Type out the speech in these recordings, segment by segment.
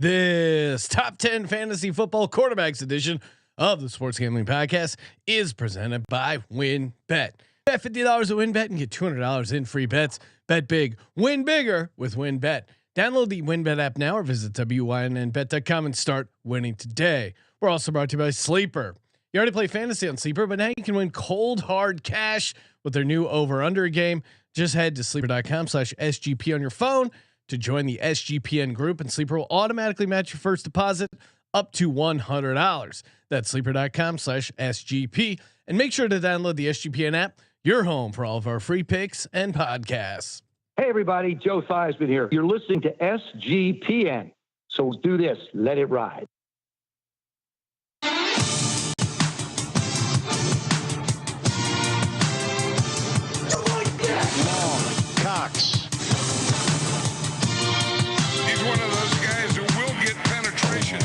This top 10 fantasy football quarterbacks edition of the Sports Gambling Podcast is presented by WinBet. Bet $50 at WinBet and get $200 in free bets. Bet big, win bigger with WinBet. Download the WinBet app now or visit wynnbet.com and start winning today. We're also brought to you by Sleeper. You already play fantasy on Sleeper, but now you can win cold hard cash with their new over/under game. Just head to sleeper.com/SGP on your phone to join the SGPN group, and Sleeper will automatically match your first deposit up to $100. That's sleeper.com/SGP, and make sure to download the SGPN app, your home for all of our free picks and podcasts. Hey everybody, Joe Theismann here. You're listening to SGPN. So do this, let it ride. Cox. He's one of those guys who will get penetration.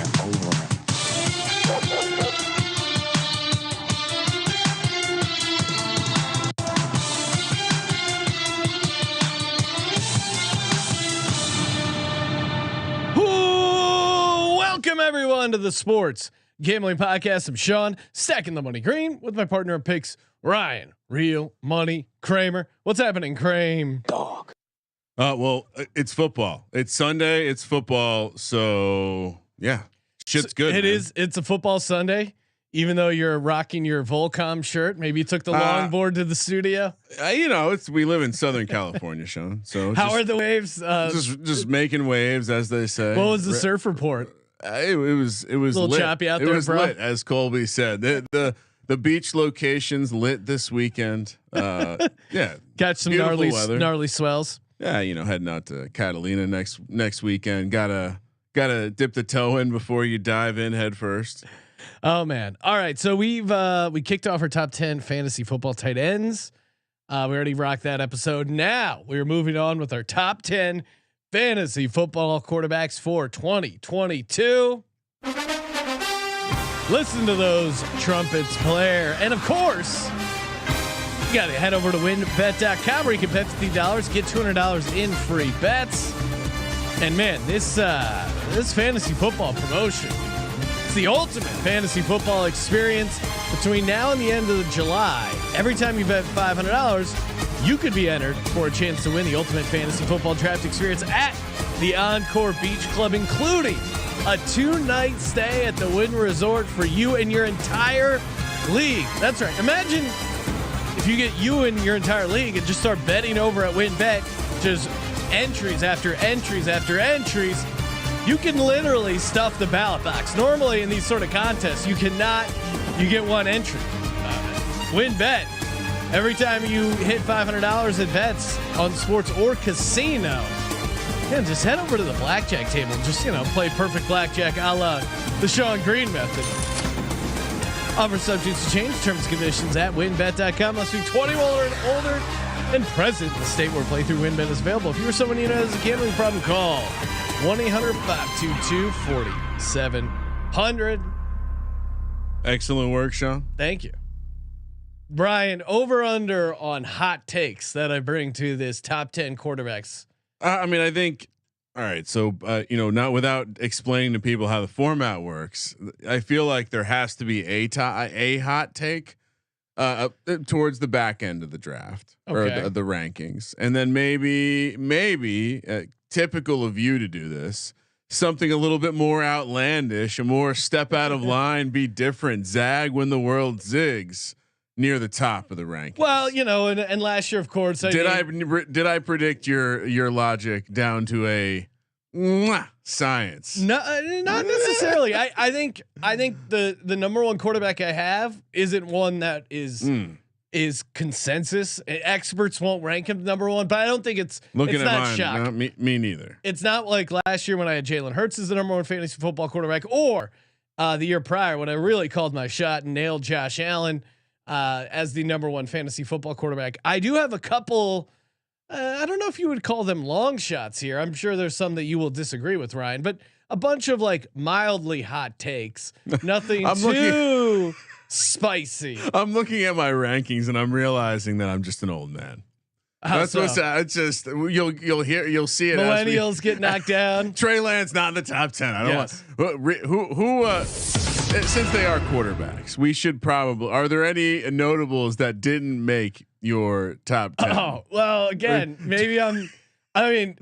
Welcome everyone to the Sports Gambling Podcast. I'm Sean, stacking the money green with my partner in picks, Ryan, Real Money Kramer. What's happening, Kramer? Dog. Well, it's football. It's Sunday. It's football. So yeah, shit's good. It is. It's a football Sunday. Even though you're rocking your Volcom shirt, maybe you took the longboard to the studio. We live in Southern California, Sean. So how are the waves? Just making waves, as they say. What was the surf report? It was a little lit. choppy out it there, was bro. Lit, as Colby said. The beach locations lit this weekend. Yeah, Got some gnarly swells. Yeah, heading out to Catalina next weekend. Gotta dip the toe in before you dive in head first. Oh man! All right, so we kicked off our top 10 fantasy football tight ends. We already rocked that episode. Now we're moving on with our top 10 fantasy football quarterbacks for 2022. Listen to those trumpets, Blair, and of course, you got to head over to winbet.com where you can bet $50, get $200 in free bets. And man, this fantasy football promotion, it's the ultimate fantasy football experience. Between now and the end of July, every time you bet $500, you could be entered for a chance to win the ultimate fantasy football draft experience at the Encore Beach Club, including a 2-night stay at the Wynn Resort for you and your entire league. That's right. Imagine if you get you and your entire league and just start betting over at WinBet, just entries after entries after entries. You can literally stuff the ballot box. Normally in these sort of contests, you cannot. You get one entry. WinBet. Every time you hit $500 in bets on sports or casino, just head over to the blackjack table and just play perfect blackjack a la the Sean Green method. Offer subject to change. Terms and conditions at winbet.com. Must be 21 or older and present in the state where playthrough WinBet is available. If you're someone you know has a gambling problem, call 1-800-522-4700. Excellent work, Sean. Thank you, Brian. Over under on hot takes that I bring to this top 10 quarterbacks. I think. All right, so not without explaining to people how the format works. I feel like there has to be a hot take towards the back end of the draft or the rankings, and then maybe typical of you to do this, something a little bit more outlandish, a more step out of line, be different, zag when the world zigs near the top of the rankings. Well, and last year, of course, did I predict your logic down to a science? No, not necessarily. I think the number one quarterback I have isn't one that is consensus. Experts won't rank him number one, but I don't think it's looking it's at not mine. shocking. Me neither. It's not like last year when I had Jalen Hurts as the number one fantasy football quarterback, or the year prior when I really called my shot and nailed Josh Allen as the number one fantasy football quarterback. I do have a couple. I don't know if you would call them long shots here. I'm sure there's some that you will disagree with, Ryan, but a bunch of like mildly hot takes. Nothing too spicy. I'm looking at my rankings and I'm realizing that I'm just an old man. That's what's it's just you'll see it. Millennials get knocked down. Trey Lance not in the top 10. I don't want who since they are quarterbacks, we should probably. Are there any notables that didn't make your top 10? Oh well, again, maybe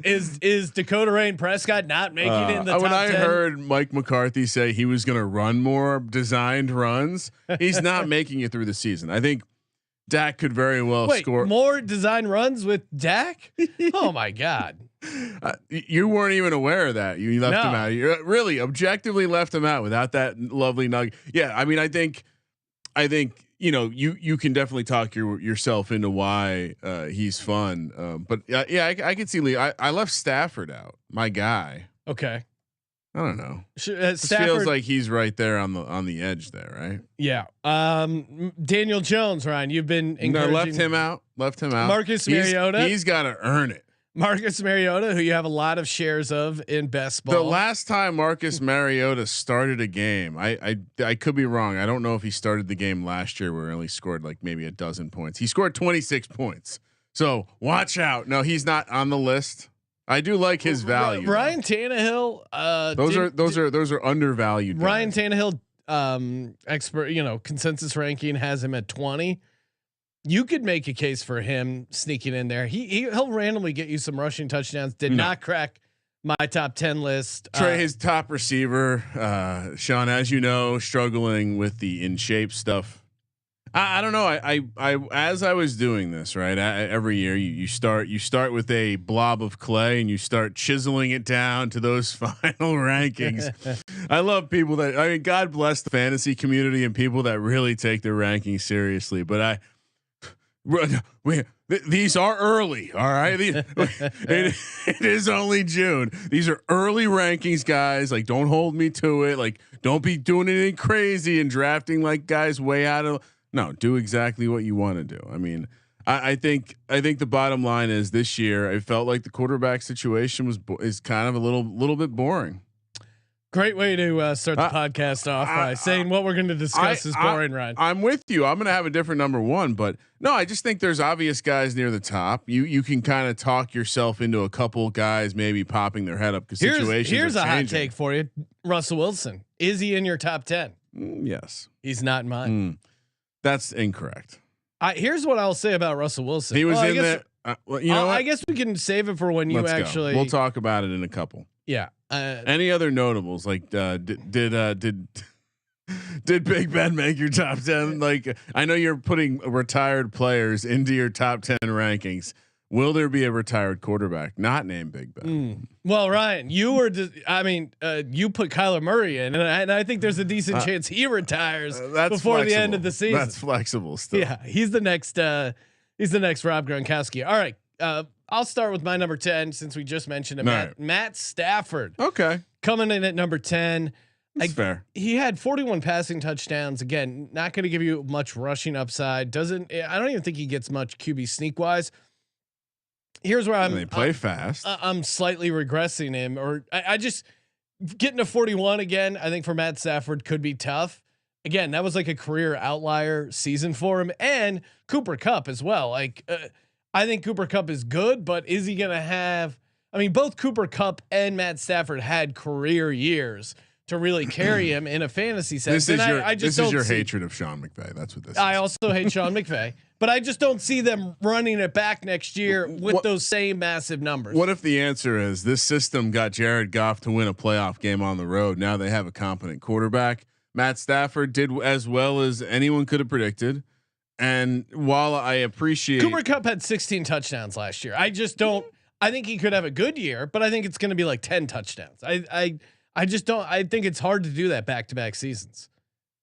is Dakota Rain Prescott not making it in the top 10? When I heard Mike McCarthy say he was going to run more designed runs, he's not making it through the season. I think Dak could very well score more design runs with Dak. Oh my God. You weren't even aware of that. You left him out. You really objectively left him out without that lovely nugget. Yeah. I mean, I think, you can definitely talk yourself into why he's fun. But I can see Lee. I left Stafford out, my guy. Okay. I don't know. Stafford feels like he's right there on the edge there, right? Yeah. Daniel Jones, Ryan, you've been encouraging. Left him out. Marcus Mariota. He's got to earn it. Marcus Mariota, who you have a lot of shares of in best ball. The last time Marcus Mariota started a game, I could be wrong. I don't know if he started the game last year where he only scored like maybe a dozen points. He scored 26 points. So watch out. No, he's not on the list. I do like his value. Ryan Tannehill. Those are undervalued. Ryan Tannehill, expert, consensus ranking has him at 20. You could make a case for him sneaking in there. He'll randomly get you some rushing touchdowns. Did not crack my top 10 list. Trey, his top receiver, Sean, as you know, struggling with the in shape stuff. I don't know. I as I was doing this, right, every year you start with a blob of clay and you start chiseling it down to those final rankings. I love people that, God bless the fantasy community and people that really take their rankings seriously. But these are early. All right. It is only June. These are early rankings, guys. Like, don't hold me to it. Like, don't be doing anything crazy and drafting like guys way out of. No, do exactly what you want to do. I mean, I think the bottom line is this year I felt like the quarterback situation is kind of a little bit boring. Great way to start the podcast off by saying what we're going to discuss is boring, Ryan. I'm with you. I'm going to have a different number one, but no, I just think there's obvious guys near the top. You can kind of talk yourself into a couple guys maybe popping their head up because situations. Here's a hot take for you, Russell Wilson. Is he in your top 10? Yes. He's not in mine. That's incorrect. Here's what I'll say about Russell Wilson. He was in there. I guess we can save it for when you actually. We'll talk about it in a couple. Yeah. Any other notables? Like, did Big Ben make your top 10? Like, I know you're putting retired players into your top 10 rankings. Will there be a retired quarterback not named Big Ben? Well, Ryan, you were. You put Kyler Murray in, and I think there's a decent chance he retires before the end of the season. That's flexible still. Yeah, he's the next. He's the next Rob Gronkowski. All right. I'll start with my number 10 since we just mentioned him. Matt Stafford. Okay. Coming in at number 10. That's fair. He had 41 passing touchdowns. Again, not going to give you much rushing upside. I don't even think he gets much QB sneak wise. Here's where they play fast. I'm slightly regressing him, or I just getting to 41 again. I think for Matt Stafford could be tough. Again, that was like a career outlier season for him, and Cooper Kupp as well. Like, I think Cooper Kupp is good, but is he going to have? I mean, both Cooper Kupp and Matt Stafford had career years to really carry him in a fantasy sense. This is your hatred of Sean McVay. That's what this is. I also hate Sean McVay, but I just don't see them running it back next year with those same massive numbers. What if the answer is this system got Jared Goff to win a playoff game on the road? Now they have a competent quarterback. Matt Stafford did as well as anyone could have predicted. And while I appreciate Cooper Kupp had 16 touchdowns last year, I just don't. I think he could have a good year, but I think it's going to be like 10 touchdowns. I just don't. I think it's hard to do that back-to-back seasons.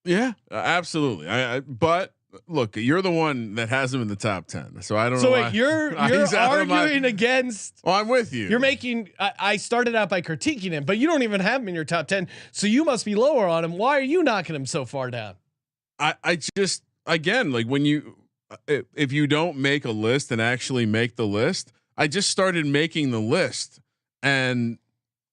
Yeah, absolutely. But look, you're the one that has him in the top 10, so I don't know. So wait, you're arguing against. Oh, I'm with you. You're making. I started out by critiquing him, but you don't even have him in your top 10, so you must be lower on him. Why are you knocking him so far down? I just again like when you if you don't make a list and actually make the list, I just started making the list and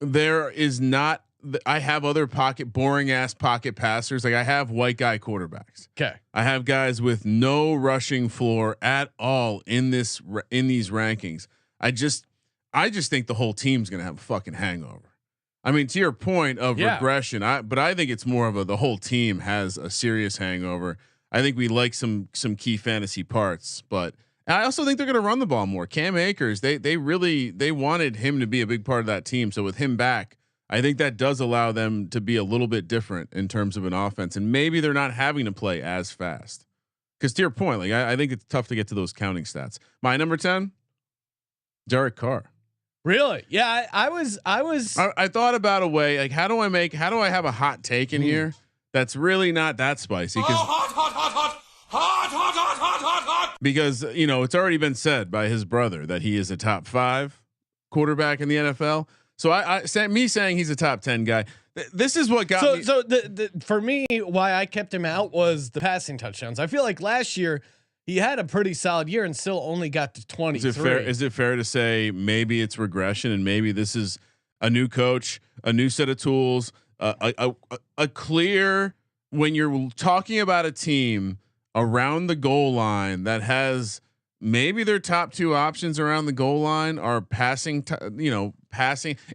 there is not I have other boring ass pocket passers. Like I have white guy quarterbacks. Okay. I have guys with no rushing floor at all in these rankings. I just think the whole team's going to have a fucking hangover. I mean, to your point of regression, but I think it's more of the whole team has a serious hangover. I think we like some key fantasy parts, but I also think they're going to run the ball more. Cam Akers, they wanted him to be a big part of that team. So with him back, I think that does allow them to be a little bit different in terms of an offense, and maybe they're not having to play as fast. Because to your point, like I think it's tough to get to those counting stats. My number 10, Derek Carr. Really? Yeah, I thought about a way, like how do I have a hot take in here that's really not that spicy? Because it's already been said by his brother that he is a top 5 quarterback in the NFL. So me saying he's a top 10 guy. This is what got me. So for me, why I kept him out was the passing touchdowns. I feel like last year he had a pretty solid year and still only got to 23. Is it fair to say maybe it's regression and maybe this is a new coach, a new set of tools, a clear, when you're talking about a team around the goal line that has maybe their top 2 options around the goal line are passing,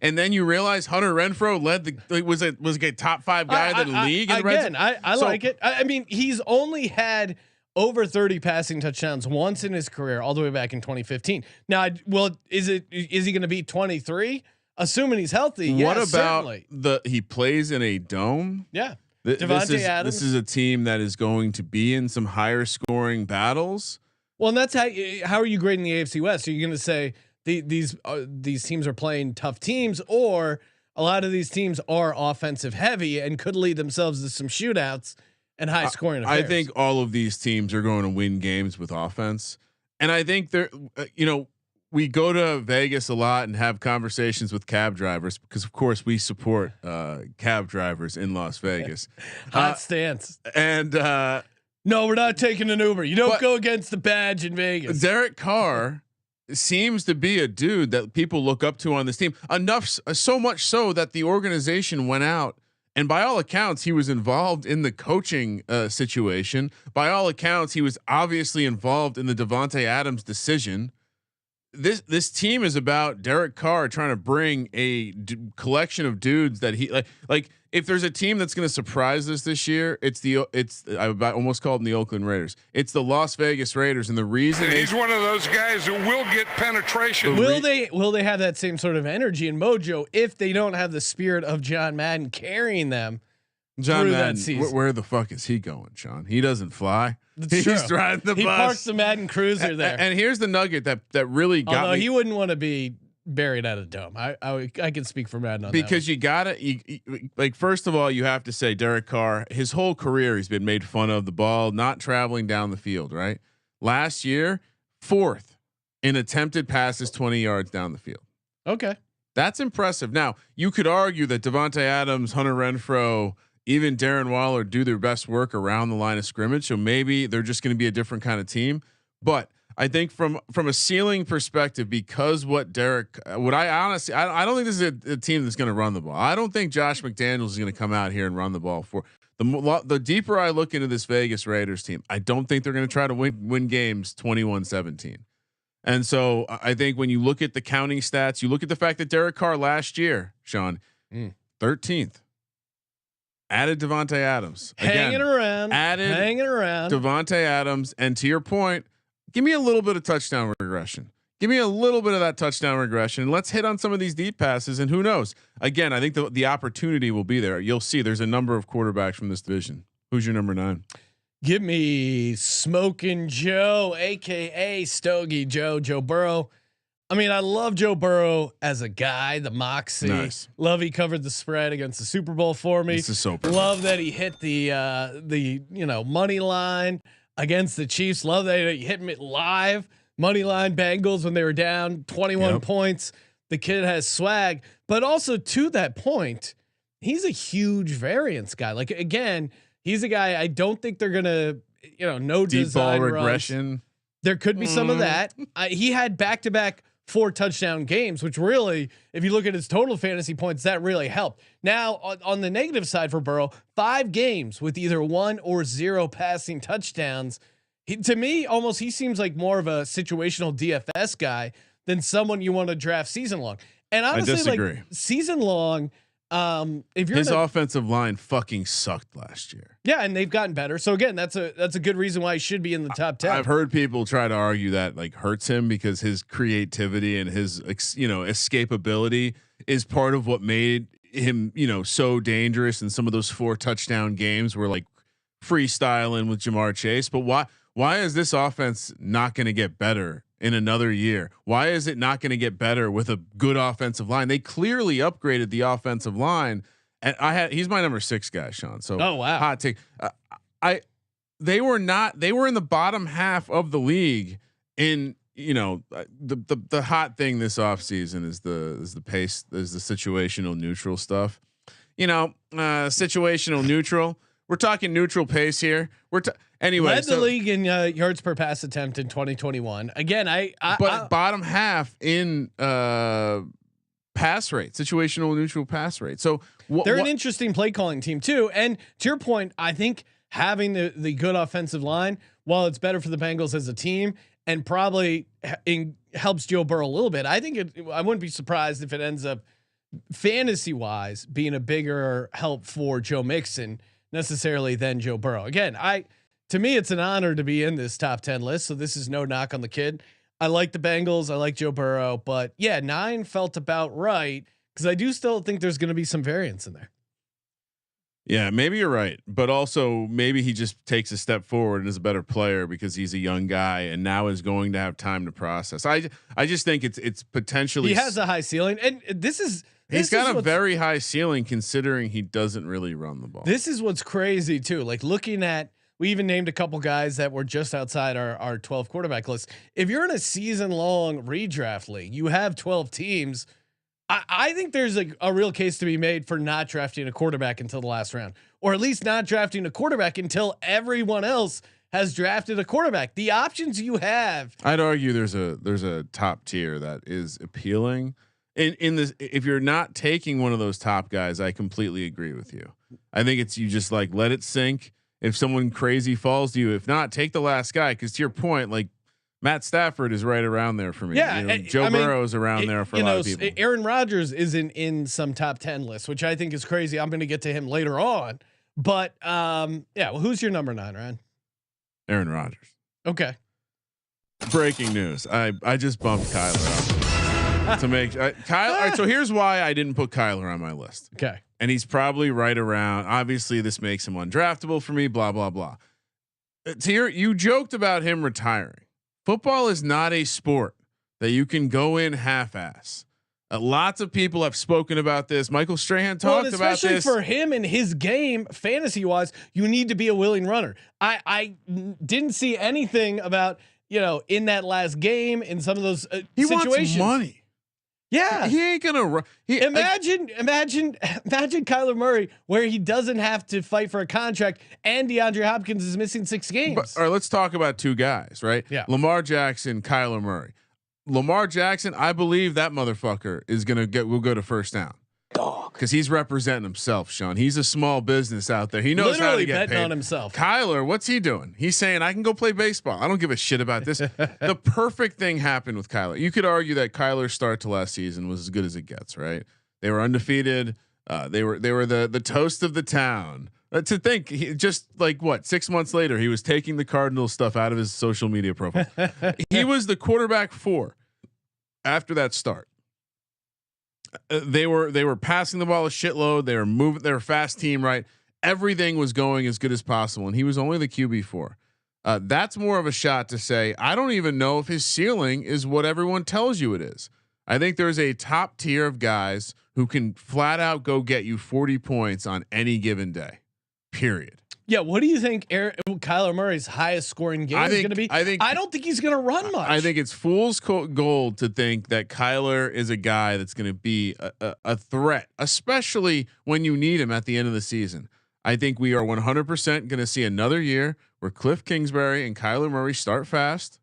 and then you realize Hunter Renfrow was a top 5 guy in the league. I like it. I mean, he's only had over 30 passing touchdowns once in his career, all the way back in 2015. Now, is he going to be 23? Assuming he's healthy. What about certainly. he plays in a dome? Yeah. Devontae Adams. This is a team that is going to be in some higher scoring battles. Well, and that's how are you grading the AFC West? Are you going to say these teams are playing tough teams, or a lot of these teams are offensive heavy and could lead themselves to some shootouts and high scoring affairs? I think all of these teams are going to win games with offense, and I think they're we go to Vegas a lot and have conversations with cab drivers because, of course, we support cab drivers in Las Vegas. Hot stance. And no, we're not taking an Uber. You don't go against the badge in Vegas. Derek Carr seems to be a dude that people look up to on this team. So much so that the organization went out, and by all accounts, he was involved in the coaching situation. By all accounts, he was obviously involved in the Davante Adams decision. This team is about Derek Carr trying to bring a collection of dudes that he like. If there's a team that's going to surprise us this year, I almost called them the Oakland Raiders. It's the Las Vegas Raiders, and the reason he's one of those guys who will get penetration. Will they have that same sort of energy and mojo if they don't have the spirit of John Madden carrying them? John Madden, that season? Where the fuck is he going, Sean? He doesn't fly. He's driving the bus. He parks the Madden Cruiser there. And here's the nugget that really got me. He wouldn't want to be buried at a dome. I can speak for Madden on because that you gotta like, first of all, you have to say Derek Carr, his whole career he's been made fun of the ball not traveling down the field, right? Last year, 4th in attempted passes 20 yards down the field. Okay. That's impressive. Now you could argue that Davante Adams, Hunter Renfrow, even Darren Waller do their best work around the line of scrimmage. So maybe they're just going to be a different kind of team, but I think from a ceiling perspective, because I don't think this is a team that's going to run the ball. I don't think Josh McDaniels is going to come out here and run the ball for the deeper I look into this Vegas Raiders team. I don't think they're going to try to win games 21-17. And so I think when you look at the counting stats, you look at the fact that Derek Carr last year, Sean, 13th, added Davante Adams, hanging around Davante Adams. And to your point, give me a little bit of touchdown regression. Give me a little bit of that touchdown regression. Let's hit on some of these deep passes. And who knows? Again, I think the opportunity will be there. You'll see there's a number of quarterbacks from this division. Who's your number 9? Give me Smoking Joe, AKA Stogie Joe Burrow. I mean, I love Joe Burrow as a guy, the moxie. Nice. Love he covered the spread against the Super Bowl for me. This is so perfect. Love that he hit the money line against the Chiefs. Love that he hit me live money line Bengals when they were down 21 points. The kid has swag, but also to that point, he's a huge variance guy. Like again, he's a guy I don't think they're gonna, no deep design ball regression. Runs. There could be some of that. He had back-to-back 4 touchdown games, which really, if you look at his total fantasy points, that really helped. Now on the negative side for Burrow, 5 games with either 1 or 0 passing touchdowns. To me, almost he seems like more of a situational DFS guy than someone you want to draft season long. And honestly, like season long, if you're his offensive line fucking sucked last year. Yeah, and they've gotten better. So again, that's a good reason why he should be in the top 10. I've heard people try to argue that like hurts him because his creativity and his escapability is part of what made him so dangerous in some of those 4 touchdown games where like freestyling with Jamar Chase. But why is this offense not going to get better in another year? Why is it not going to get better with a good offensive line? They clearly upgraded the offensive line, and he's my number 6 guy, Sean. So hot take. They were in the bottom half of the league in the hot thing this offseason is the pace, is the situational neutral stuff. Situational neutral. We're talking neutral pace here. Anyway, led the league in yards per pass attempt in 2021. Again, but bottom half in pass rate, situational neutral pass rate. So they're an interesting play calling team too. And to your point, I think having the good offensive line, while it's better for the Bengals as a team and probably helps Joe Burrow a little bit, I think I wouldn't be surprised if it ends up fantasy wise being a bigger help for Joe Mixon necessarily than Joe Burrow. Again, to me, it's an honor to be in this top 10 list. So this is no knock on the kid. I like the Bengals. I like Joe Burrow, but yeah, 9 felt about right because I do still think there's going to be some variance in there. Yeah, maybe you're right, but also maybe he just takes a step forward and is a better player because he's a young guy and now is going to have time to process. I just think it's potentially he has a high ceiling, and he's got a very high ceiling considering he doesn't really run the ball. This is what's crazy too. Like looking at, we even named a couple guys that were just outside our 12 quarterback list. If you're in a season long redraft league, you have 12 teams. I think there's a real case to be made for not drafting a quarterback until the last round, or at least not drafting a quarterback until everyone else has drafted a quarterback. The options you have, I'd argue there's a top tier that is appealing. In this, if you're not taking one of those top guys, I completely agree with you. I think it's, you just like let it sink. If someone crazy falls to you, if not, take the last guy. Cause to your point, like Matt Stafford is right around there for me. Yeah. Joe Burrow is around there for a lot of people. Aaron Rodgers isn't in some top 10 lists, which I think is crazy. I'm going to get to him later on, but well, who's your number 9, Ryan? Aaron Rodgers. Okay. Breaking news. I just bumped Kyler up to make Kyler. All right, so here's why I didn't put Kyler on my list. Okay. And he's probably right around. Obviously, this makes him undraftable for me. Blah blah blah. You joked about him retiring. Football is not a sport that you can go in half-ass. Lots of people have spoken about this. Michael Strahan talked about this. Especially for him and his game, fantasy-wise, you need to be a willing runner. I didn't see anything about in that last game in some of those he situations. Wants money. Yeah, he ain't gonna run. Imagine Kyler Murray where he doesn't have to fight for a contract and DeAndre Hopkins is missing 6 games. But, all right, let's talk about 2 guys, right? Yeah. Lamar Jackson, Kyler Murray. Lamar Jackson, I believe that motherfucker is will go to first down. Dog. Because he's representing himself, Sean. He's a small business out there. He knows how to get betting paid. On himself. Kyler, what's he doing? He's saying, I can go play baseball. I don't give a shit about this. The perfect thing happened with Kyler. You could argue that Kyler's start to last season was as good as it gets, right? They were undefeated. They were the toast of the town. To think, just like 6 months later, he was taking the Cardinals stuff out of his social media profile. He was the quarterback 4 after that start. They were passing the ball a shitload. They were moving. They were a fast team, right? Everything was going as good as possible, and he was only the QB4. That's more of a shot to say, I don't even know if his ceiling is what everyone tells you it is. I think there's a top tier of guys who can flat out go get you 40 points on any given day. Period. Yeah. What do you think Kyler Murray's highest scoring game is going to be? I don't think he's going to run much. I think it's fool's gold to think that Kyler is a guy that's going to be a threat, especially when you need him at the end of the season. I think we are 100% going to see another year where Cliff Kingsbury and Kyler Murray start fast.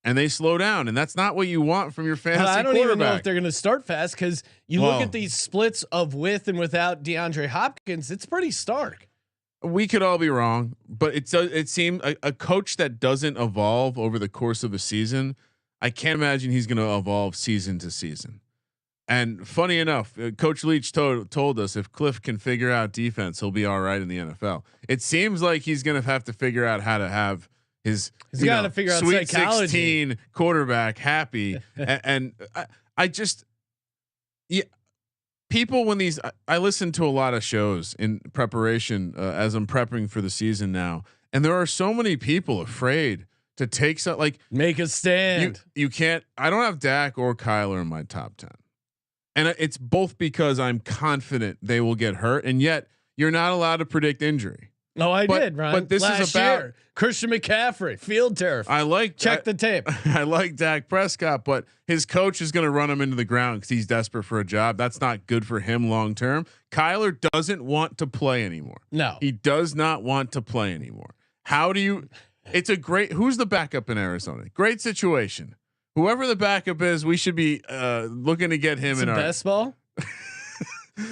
and they slow down, and that's not what you want from your fantasy I don't quarterback. even know if they're going to start fast because you look at these splits of with and without DeAndre Hopkins. It's pretty stark. We could all be wrong, but it seemed a coach that doesn't evolve over the course of a season. I can't imagine he's going to evolve season to season. And funny enough, Coach Leach told us if Cliff can figure out defense, he'll be all right in the NFL. It seems like he's going to have to figure out how to have his got to figure out Sweet psychology. 16 quarterback happy. and I just, yeah, people when these, I listen to a lot of shows in preparation as I'm prepping for the season now. And there are so many people afraid to take some, like make a stand. You can't, I don't have Dak or Kyler in my top 10. And it's both because I'm confident they will get hurt, and yet you're not allowed to predict injury. No, I did, Ryan. But this Last is about year, Christian McCaffrey, field turf. Check the tape. I like Dak Prescott, but his coach is going to run him into the ground because he's desperate for a job. That's not good for him long term. Kyler doesn't want to play anymore. No, he does not want to play anymore. How do you? It's a great. Who's the backup in Arizona? Great situation. Whoever the backup is, we should be looking to get him in our best ball.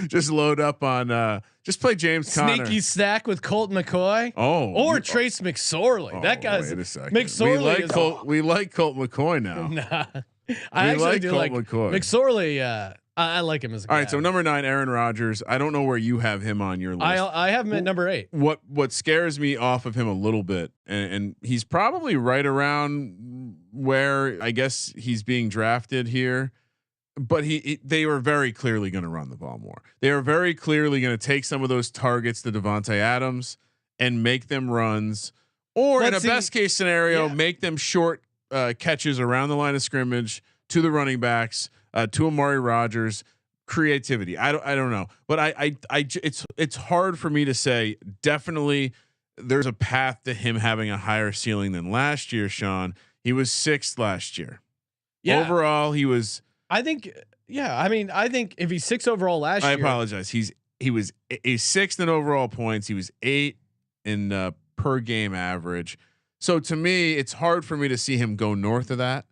Just load up on. Just play James Conner. Sneaky stack with Colt McCoy. Or Trace McSorley. That guy's wait a second. McSorley. We like Colt McCoy now. Nah, I actually do like McCoy. McSorley. I like him as a guy. All right, so number 9, Aaron Rodgers. I don't know where you have him on your list. I have him at number 8. What scares me off of him a little bit, and he's probably right around where I guess he's being drafted here, but they were very clearly going to run the ball more. They are very clearly going to take some of those targets to Devontae Adams and make them runs, or in a best case scenario, make them short catches around the line of scrimmage to the running backs. To Amari Rodgers, creativity. I don't know, but it's hard for me to say. Definitely, there's a path to him having a higher ceiling than last year. Sean, he was 6th last year. Yeah. Overall, he was. I think. Yeah. I mean, I think if he's 6 overall last year. I apologize. He was a 6th in overall points. He was 8 in per game average. So to me, it's hard for me to see him go north of that,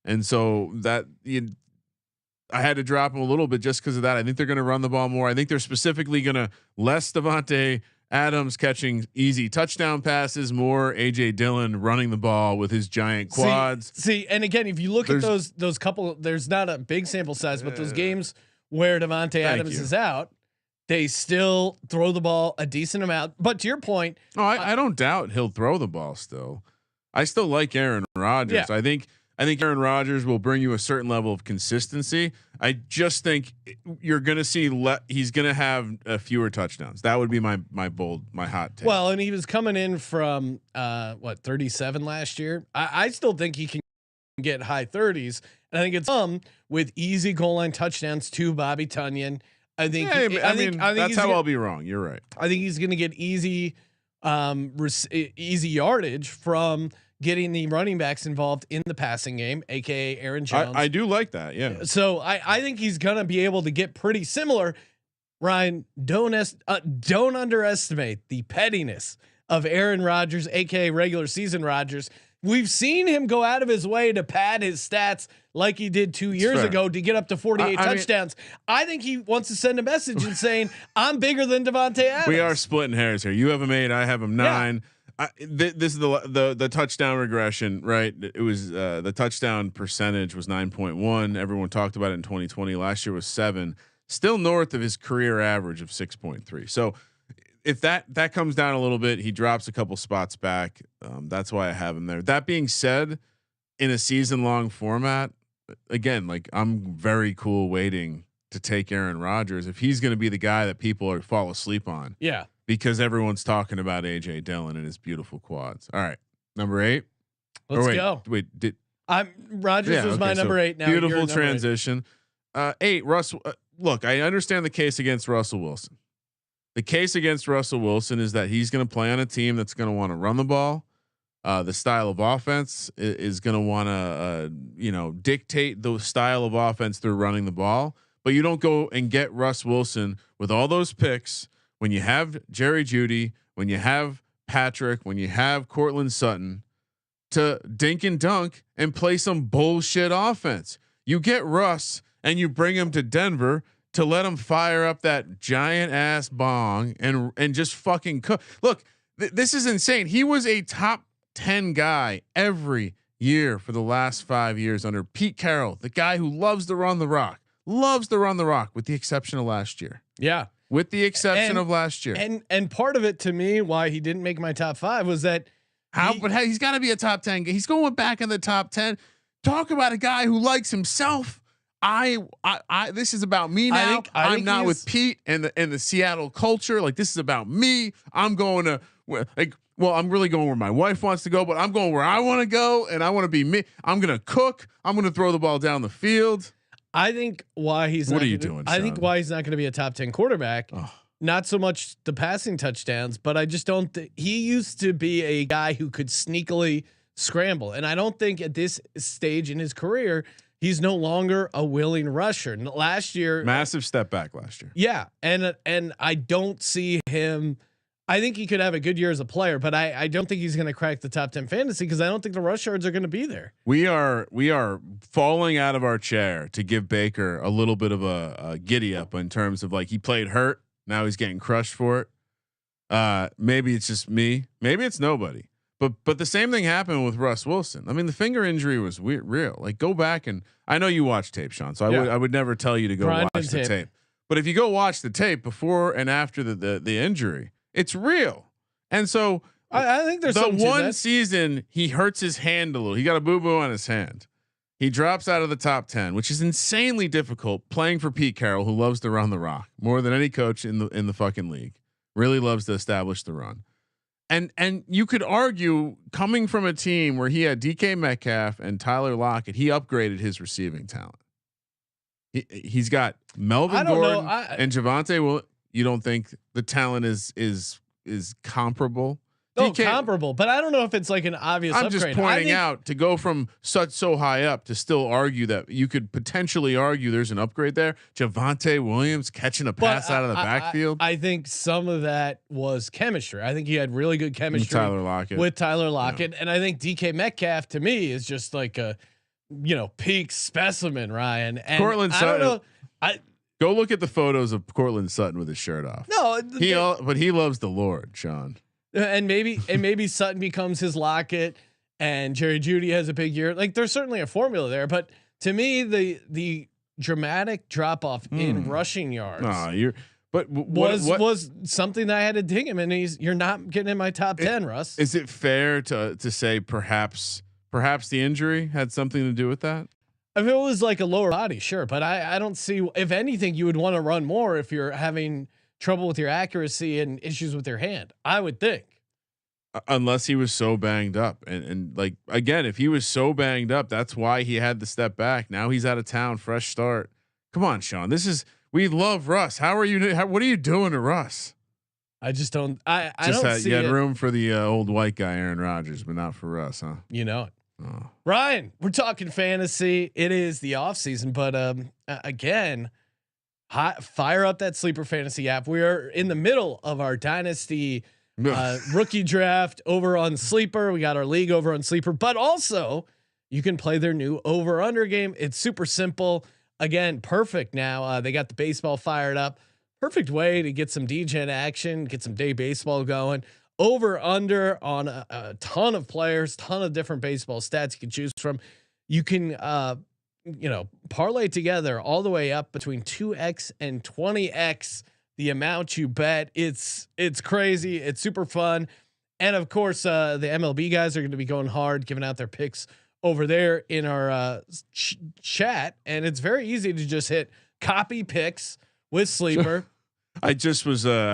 and so that I had to drop him a little bit just because of that. I think they're going to run the ball more. I think they're specifically going to less Devontae Adams catching easy touchdown passes, more AJ Dillon running the ball with his giant quads. See, and again, if you look at those couple, there's not a big sample size, but those games where Devontae Adams is out, they still throw the ball a decent amount. But to your point, I don't doubt he'll throw the ball still. I still like Aaron Rodgers. Yeah. I think Aaron Rodgers will bring you a certain level of consistency. I just think you're going to see he's going to have fewer touchdowns. That would be my hot take. Well, and he was coming in from 37 last year. I still think he can get high 30s, and I think it's with easy goal line touchdowns to Bobby Tunyon. I think. Yeah, I think that's how I'll be wrong. You're right. I think he's going to get easy yardage from getting the running backs involved in the passing game, aka Aaron Jones. I do like that. Yeah. So I think he's gonna be able to get pretty similar. Ryan, don't underestimate the pettiness of Aaron Rodgers, aka regular season Rodgers. We've seen him go out of his way to pad his stats like he did 2 years ago to get up to 48 touchdowns. I think he wants to send a message and saying, I'm bigger than Devontae Adams. We are splitting hairs here. You have him 8, I have him 9. Yeah. This is the touchdown regression, right? It was the touchdown percentage was 9.1. Everyone talked about it in 2020. Last year was 7, still north of his career average of 6.3. So if that comes down a little bit, he drops a couple spots back. That's why I have him there. That being said, in a season long format, again, like I'm very cool waiting to take Aaron Rodgers if he's going to be the guy that people fall asleep on. Yeah. Because everyone's talking about AJ Dillon and his beautiful quads. All right, number 8. Let's go. Wait, Rodgers was my number 8. Now beautiful transition. 8. Russell. Look, I understand the case against Russell Wilson. The case against Russell Wilson is that he's going to play on a team that's going to want to run the ball. The style of offense is going to want to, dictate the style of offense through running the ball. But you don't go and get Russ Wilson with all those picks when you have Jerry Jeudy, when you have Patrick, when you have Cortland Sutton to dink and dunk and play some bullshit offense. You get Russ and you bring him to Denver to let him fire up that giant ass bong and just fucking cook. Look, this is insane. He was a top 10 guy every year for the last 5 years under Pete Carroll, the guy who loves to run the rock, with the exception of last year. Yeah. With the exception of last year. And part of it to me, why he didn't make my top 5 was that he's got to be a top 10. He's going back in the top 10. Talk about a guy who likes himself. This is about me now. I'm not with Pete and the Seattle culture. Like, this is about me. I'm going to I'm really going where my wife wants to go, but I'm going where I want to go, and I want to be me. I'm going to cook. I'm going to throw the ball down the field. I think why he's what not are you gonna, doing? I Sean? think why he's not going to be a top 10 quarterback. Not so much the passing touchdowns, but I just don't. He used to be a guy who could sneakily scramble, and I don't think at this stage in his career he's no longer a willing rusher. Last year, massive step back last year. Yeah, and I don't see him. I think he could have a good year as a player, but I don't think he's going to crack the top 10 fantasy because I don't think the rush yards are going to be there. We are falling out of our chair to give Baker a little bit of a giddy up in terms of, like, he played hurt. Now he's getting crushed for it. Maybe it's just me. Maybe it's nobody. But the same thing happened with Russ Wilson. I mean, the finger injury was real. Like, go back and I know you watch tape, Sean. So I would never tell you to go watch the tape. But if you go watch the tape before and after the injury, it's real. And so I think there's the one season he hurts his hand a little. He got a boo-boo on his hand. He drops out of the top 10, which is insanely difficult playing for Pete Carroll, who loves to run the rock more than any coach in the fucking league. Really loves to establish the run. And you could argue, coming from a team where he had DK Metcalf and Tyler Lockett, he upgraded his receiving talent. He's got Melvin Gordon and Javonte. Well, you don't think the talent is comparable? No, comparable, but I don't know if it's like an obvious I'm upgrade. just pointing out, to go from so high up to still argue that you could potentially argue there's an upgrade there. Javonte Williams catching a pass out of the backfield. I think some of that was chemistry. I think he had really good chemistry with Tyler Lockett. Yeah. And I think DK Metcalf to me is just like a, peak specimen, Ryan. And Cortland I Sutton, don't know. Go look at the photos of Cortland Sutton with his shirt off. No, but he loves the Lord, Sean. And maybe Sutton becomes his Lockett, and Jerry Jeudy has a big year. Like, there's certainly a formula there, but to me, the dramatic drop off in rushing yards was something that I had to dig him. And you're not getting in my top 10, Russ. Is it fair to say perhaps the injury had something to do with that? If it was like a lower body, sure, but I don't see. If anything, you would want to run more if you're having trouble with your accuracy and issues with your hand, I would think. Unless he was so banged up, and like, again, if he was so banged up, that's why he had to step back. Now he's out of town, fresh start. Come on, Sean. We love Russ. What are you doing to Russ? I just don't. I don't see you had it. room for the old white guy, Aaron Rodgers, but not for Russ, huh? You know it. Oh. Ryan, we're talking fantasy. It is the off season, but again, fire up that Sleeper Fantasy app. We are in the middle of our dynasty rookie draft over on Sleeper. We got our league over on Sleeper, but also you can play their new over under game. It's super simple. Again, perfect. Now they got the baseball fired up. Perfect way to get some DGen action, get some day baseball going. Over under on a ton of players, ton of different baseball stats you can choose from. You can parlay together all the way up between 2x and 20x the amount you bet. It's crazy. It's super fun. And of course, the MLB guys are going to be going hard, giving out their picks over there in our chat. And it's very easy to just hit copy picks with Sleeper. I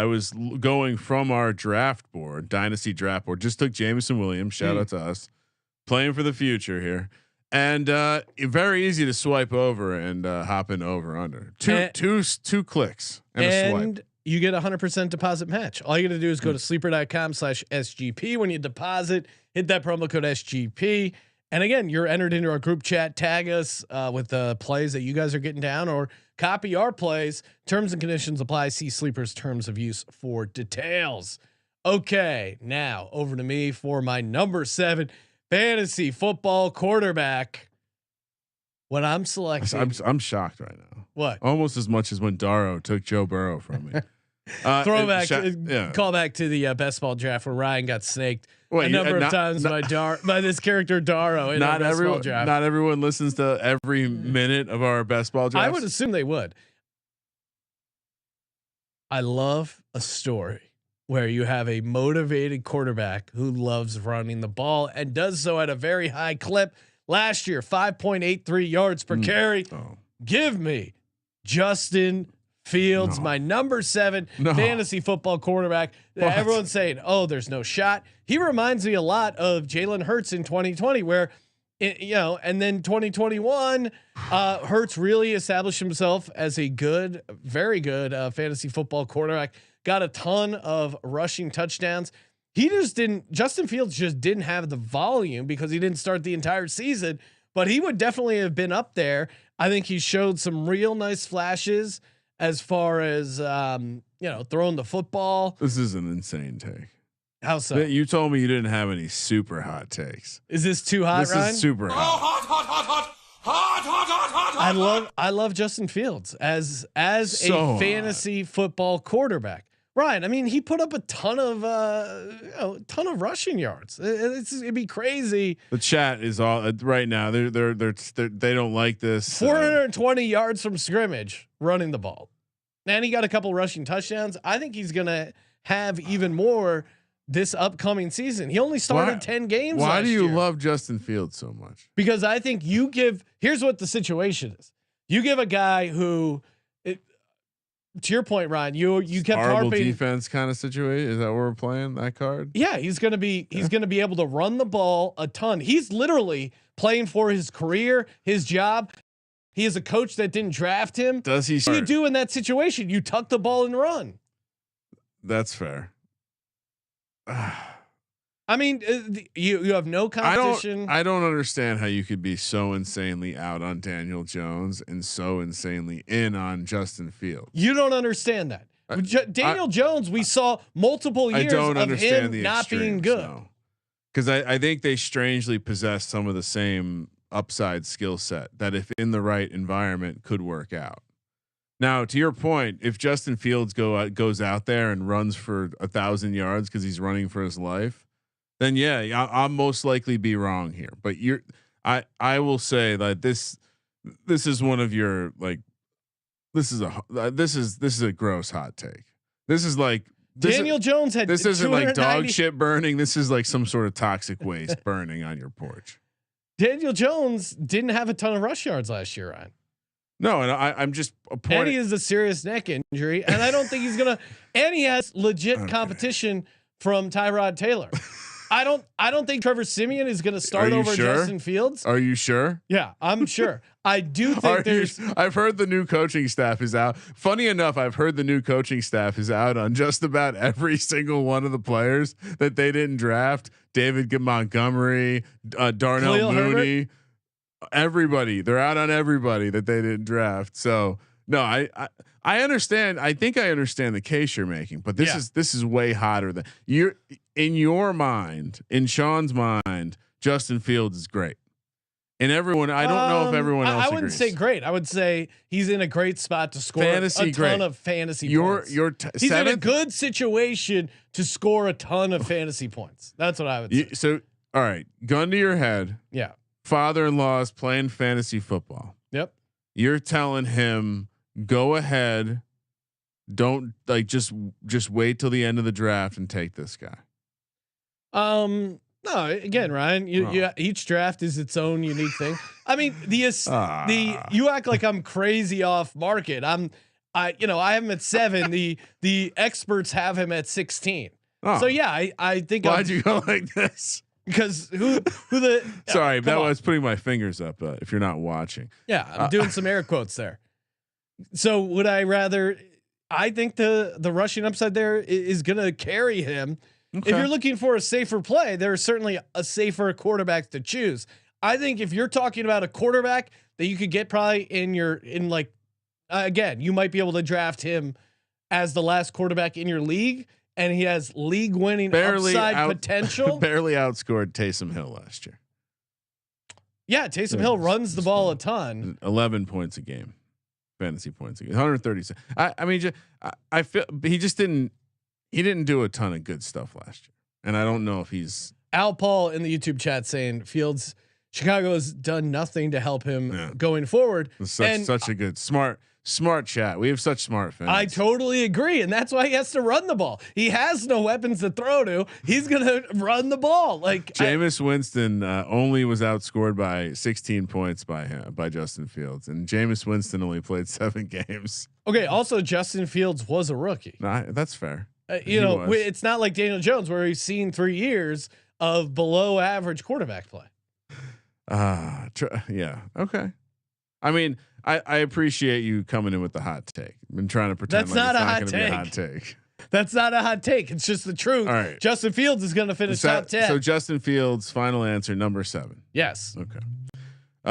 was going from our draft board, dynasty draft board, just took Jameson Williams, shout out to us, playing for the future here. And very easy to swipe over and hop in over under two clicks and a swipe. You get 100% deposit match. All you got to do is go to sleeper.com/SGP. When you deposit, hit that promo code SGP. And again, you're entered into our group chat. Tag us with the plays that you guys are getting down, or copy our plays. Terms and conditions apply. See Sleeper's terms of use for details. Okay, now over to me for my number 7 fantasy football quarterback. What I'm selecting, I'm shocked right now. What? Almost as much as when Darrow took Joe Burrow from me. Throwback, call back to the best ball draft where Ryan got snaked a number of times by this character Darrow. Not everyone listens to every minute of our best ball draft. I would assume they would. I love a story where you have a motivated quarterback who loves running the ball and does so at a very high clip. Last year, 5.83 yards per carry. Oh. Give me Justin Fields, my number 7 fantasy football quarterback. What? Everyone's saying, "Oh, there's no shot." He reminds me a lot of Jalen Hurts in 2020, where and then 2021, Hurts really established himself as a good, very good fantasy football quarterback. Got a ton of rushing touchdowns. Justin Fields just didn't have the volume because he didn't start the entire season, but he would definitely have been up there. I think he showed some real nice flashes as far as, throwing the football. This is an insane take. How so? You told me you didn't have any super hot takes. Is this too hot, This Ryan? is super hot. I love Justin Fields as a fantasy football quarterback. Ryan, I mean, he put up a ton of rushing yards. It'd be crazy. The chat is all right now. They don't like this. 420 yards from scrimmage running the ball, and he got a couple rushing touchdowns. I think he's gonna have even more this upcoming season. He only started 10 games. Why do you year. love Justin Fields so much? Because I think here's what the situation is. You give a guy who, to your point, Ryan, you kept horrible harping defense kind of situation. Is that what we're playing that card? Yeah, he's gonna be able to run the ball a ton. He's literally playing for his career, his job. He is a coach that didn't draft him. Does he? What do you do in that situation? You tuck the ball and run. That's fair. I mean, you have no competition. I don't understand how you could be so insanely out on Daniel Jones and so insanely in on Justin Fields. You don't understand that. Daniel Jones, we saw multiple years of him not being good. Because I think they strangely possess some of the same upside skill set that, if in the right environment, could work out. Now, to your point, if Justin Fields goes out there and runs for 1,000 yards because he's running for his life, then yeah, I'll most likely be wrong here. But I will say that this is one of your this is a gross hot take. This is like Daniel Jones had. This isn't like dog shit burning. This is like some sort of toxic waste burning on your porch. Daniel Jones didn't have a ton of rush yards last year, Ryan. No, and I'm just a point. And he has a serious neck injury, and I don't think he's gonna. And he has legit competition from Tyrod Taylor. I don't think Trevor Siemian is going to start over Justin Fields. Are you sure? Yeah, I'm sure. I do think I've heard the new coaching staff is out. Funny enough, I've heard the new coaching staff is out on just about every single one of the players that they didn't draft. David Montgomery, Darnell Mooney, everybody. They're out on everybody that they didn't draft. So no, I understand. I think I understand the case you're making, but this is way hotter than you're in your mind. In Sean's mind, Justin Fields is great, and everyone. I don't know if everyone else. I wouldn't say great. I would say he's in a great spot to score a ton of fantasy points. He's in a good situation to score a ton of fantasy points. That's what I would say. So, all right, gun to your head. Yeah, father-in-law is playing fantasy football. Yep. You're telling him, go ahead. Don't just wait till the end of the draft and take this guy. No, again, Ryan, each draft is its own unique thing. I mean, you act like I'm crazy off market. I have him at 7. The experts have him at 16. Oh. So yeah, I think. Why'd you go like this? Because sorry, that was putting my fingers up. If you're not watching, yeah, I'm doing some air quotes there. So would I rather? I think the rushing upside there is going to carry him. Okay. If you're looking for a safer play, there's certainly a safer quarterback to choose. I think if you're talking about a quarterback that you could get probably again, you might be able to draft him as the last quarterback in your league, and he has league winning upside potential. Barely outscored Taysom Hill last year. Yeah, Taysom Hill runs the ball a ton. 11 points a game, fantasy points a game, 136. I mean, I feel he just didn't. He didn't do a ton of good stuff last year, and I don't know if he's. Al Paul in the YouTube chat saying Fields, Chicago has done nothing to help him going forward. Such a good smart chat. We have such smart fans. I totally agree, and that's why he has to run the ball. He has no weapons to throw to. He's gonna run the ball. Like Jameis Winston only was outscored by 16 points by Justin Fields, and Jameis Winston only played 7 games. Okay. Also, Justin Fields was a rookie. Nah, that's fair. It's not like Daniel Jones where he's seen 3 years of below average quarterback play. Yeah. Okay. I mean, I appreciate you coming in with the hot take. I've been trying to pretend That's like not it's a not hot going to be a take. hot take. That's not a hot take. It's just the truth. All right. Justin Fields is going to finish top 10. So Justin Fields, final answer, number 7. Yes. Okay.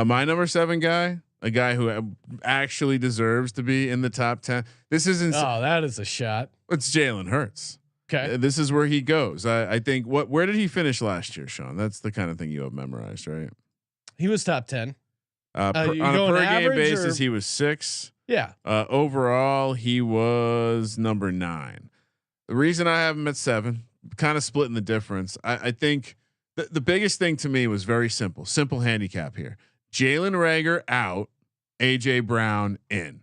My number 7 guy, a guy who actually deserves to be in the top 10. This isn't. Oh, that is a shot. It's Jalen Hurts. Okay. This is where he goes. I think where did he finish last year, Sean? That's the kind of thing you have memorized, right? He was top 10. On a per game basis, he was 6. Yeah. Overall, he was number 9. The reason I have him at 7, kind of splitting the difference. I think the biggest thing to me was very simple. Simple handicap here. Jalen Reagor out, AJ Brown in.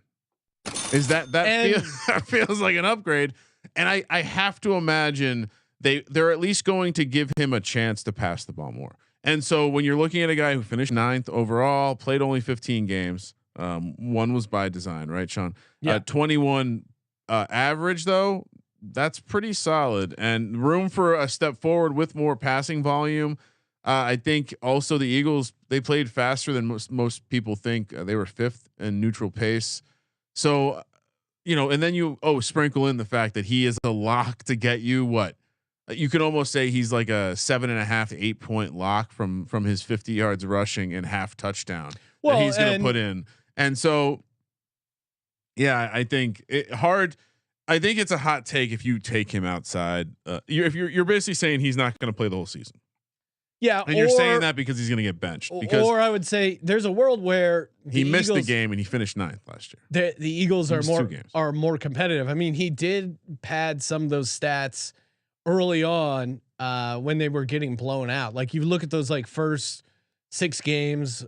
Is that feels like an upgrade? And I have to imagine they're at least going to give him a chance to pass the ball more. And so when you're looking at a guy who finished 9th overall, played only 15 games, one was by design, right, Sean? Yeah. 21 average though, that's pretty solid and room for a step forward with more passing volume. I think also the Eagles, they played faster than most people think. They were 5th in neutral pace. So, and then you sprinkle in the fact that he is a lock to get you what you could almost say he's like a 7.5 to 8 point lock from his 50 yards rushing and half touchdown that he's going to put in. And so, yeah, I think I think it's a hot take if you take him outside. You're basically saying he's not going to play the whole season. Yeah, and you're saying that because he's going to get benched. Or I would say there's a world where he missed the game and he finished 9th last year. The Eagles are more competitive. I mean, he did pad some of those stats early on when they were getting blown out. Like you look at those like first 6 games,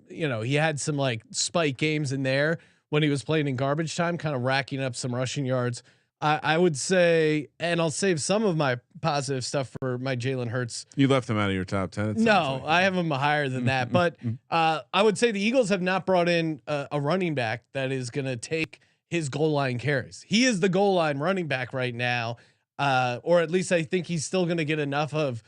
he had some like spike games in there when he was playing in garbage time, kind of racking up some rushing yards. I would say, and I'll save some of my positive stuff for my Jalen Hurts. You left him out of your top 10. No, I have him higher than that. But I would say the Eagles have not brought in a running back that is going to take his goal line carries. He is the goal line running back right now. Or at least I think he's still going to get enough of,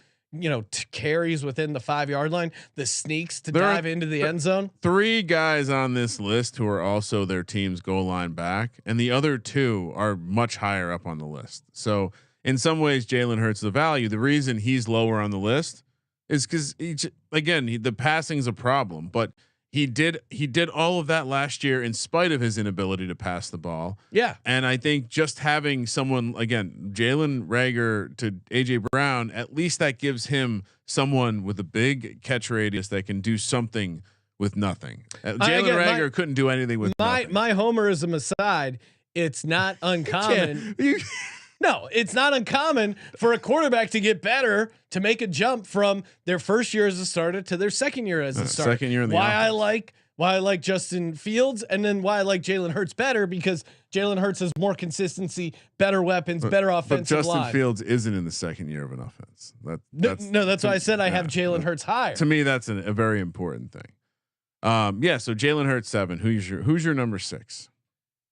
carries within the 5-yard line, the sneaks to dive into the end zone. 3 guys on this list who are also their team's goal line back, and the other 2 are much higher up on the list. So in some ways, Jalen Hurts the value. The reason he's lower on the list is because the passing's a problem, but he did all of that last year in spite of his inability to pass the ball. Yeah. And I think just having someone again, Jalen Reagor to AJ Brown, at least that gives him someone with a big catch radius that can do something with nothing. Jalen Reagor couldn't do anything with nothing. My homerism aside, it's not uncommon. No, it's not uncommon for a quarterback to get better, to make a jump from their first year as a starter to their second year as a starter. Second year in the offense. Why I like Justin Fields, and then why I like Jalen Hurts better, because Jalen Hurts has more consistency, better weapons, better offensive line. But Justin line. Fields isn't in the second year of an offense. That's why I said I have Jalen Hurts higher. To me, that's a very important thing. So Jalen Hurts 7. Who's your number 6?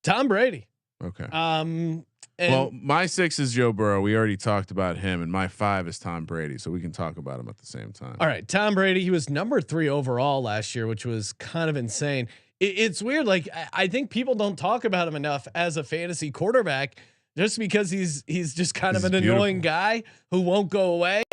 Tom Brady. Okay. Well, my 6 is Joe Burrow. We already talked about him, and my 5 is Tom Brady. So we can talk about him at the same time. All right, Tom Brady. He was number 3 overall last year, which was kind of insane. It's weird. Like I think people don't talk about him enough as a fantasy quarterback, just because he's just kind of an annoying guy who won't go away.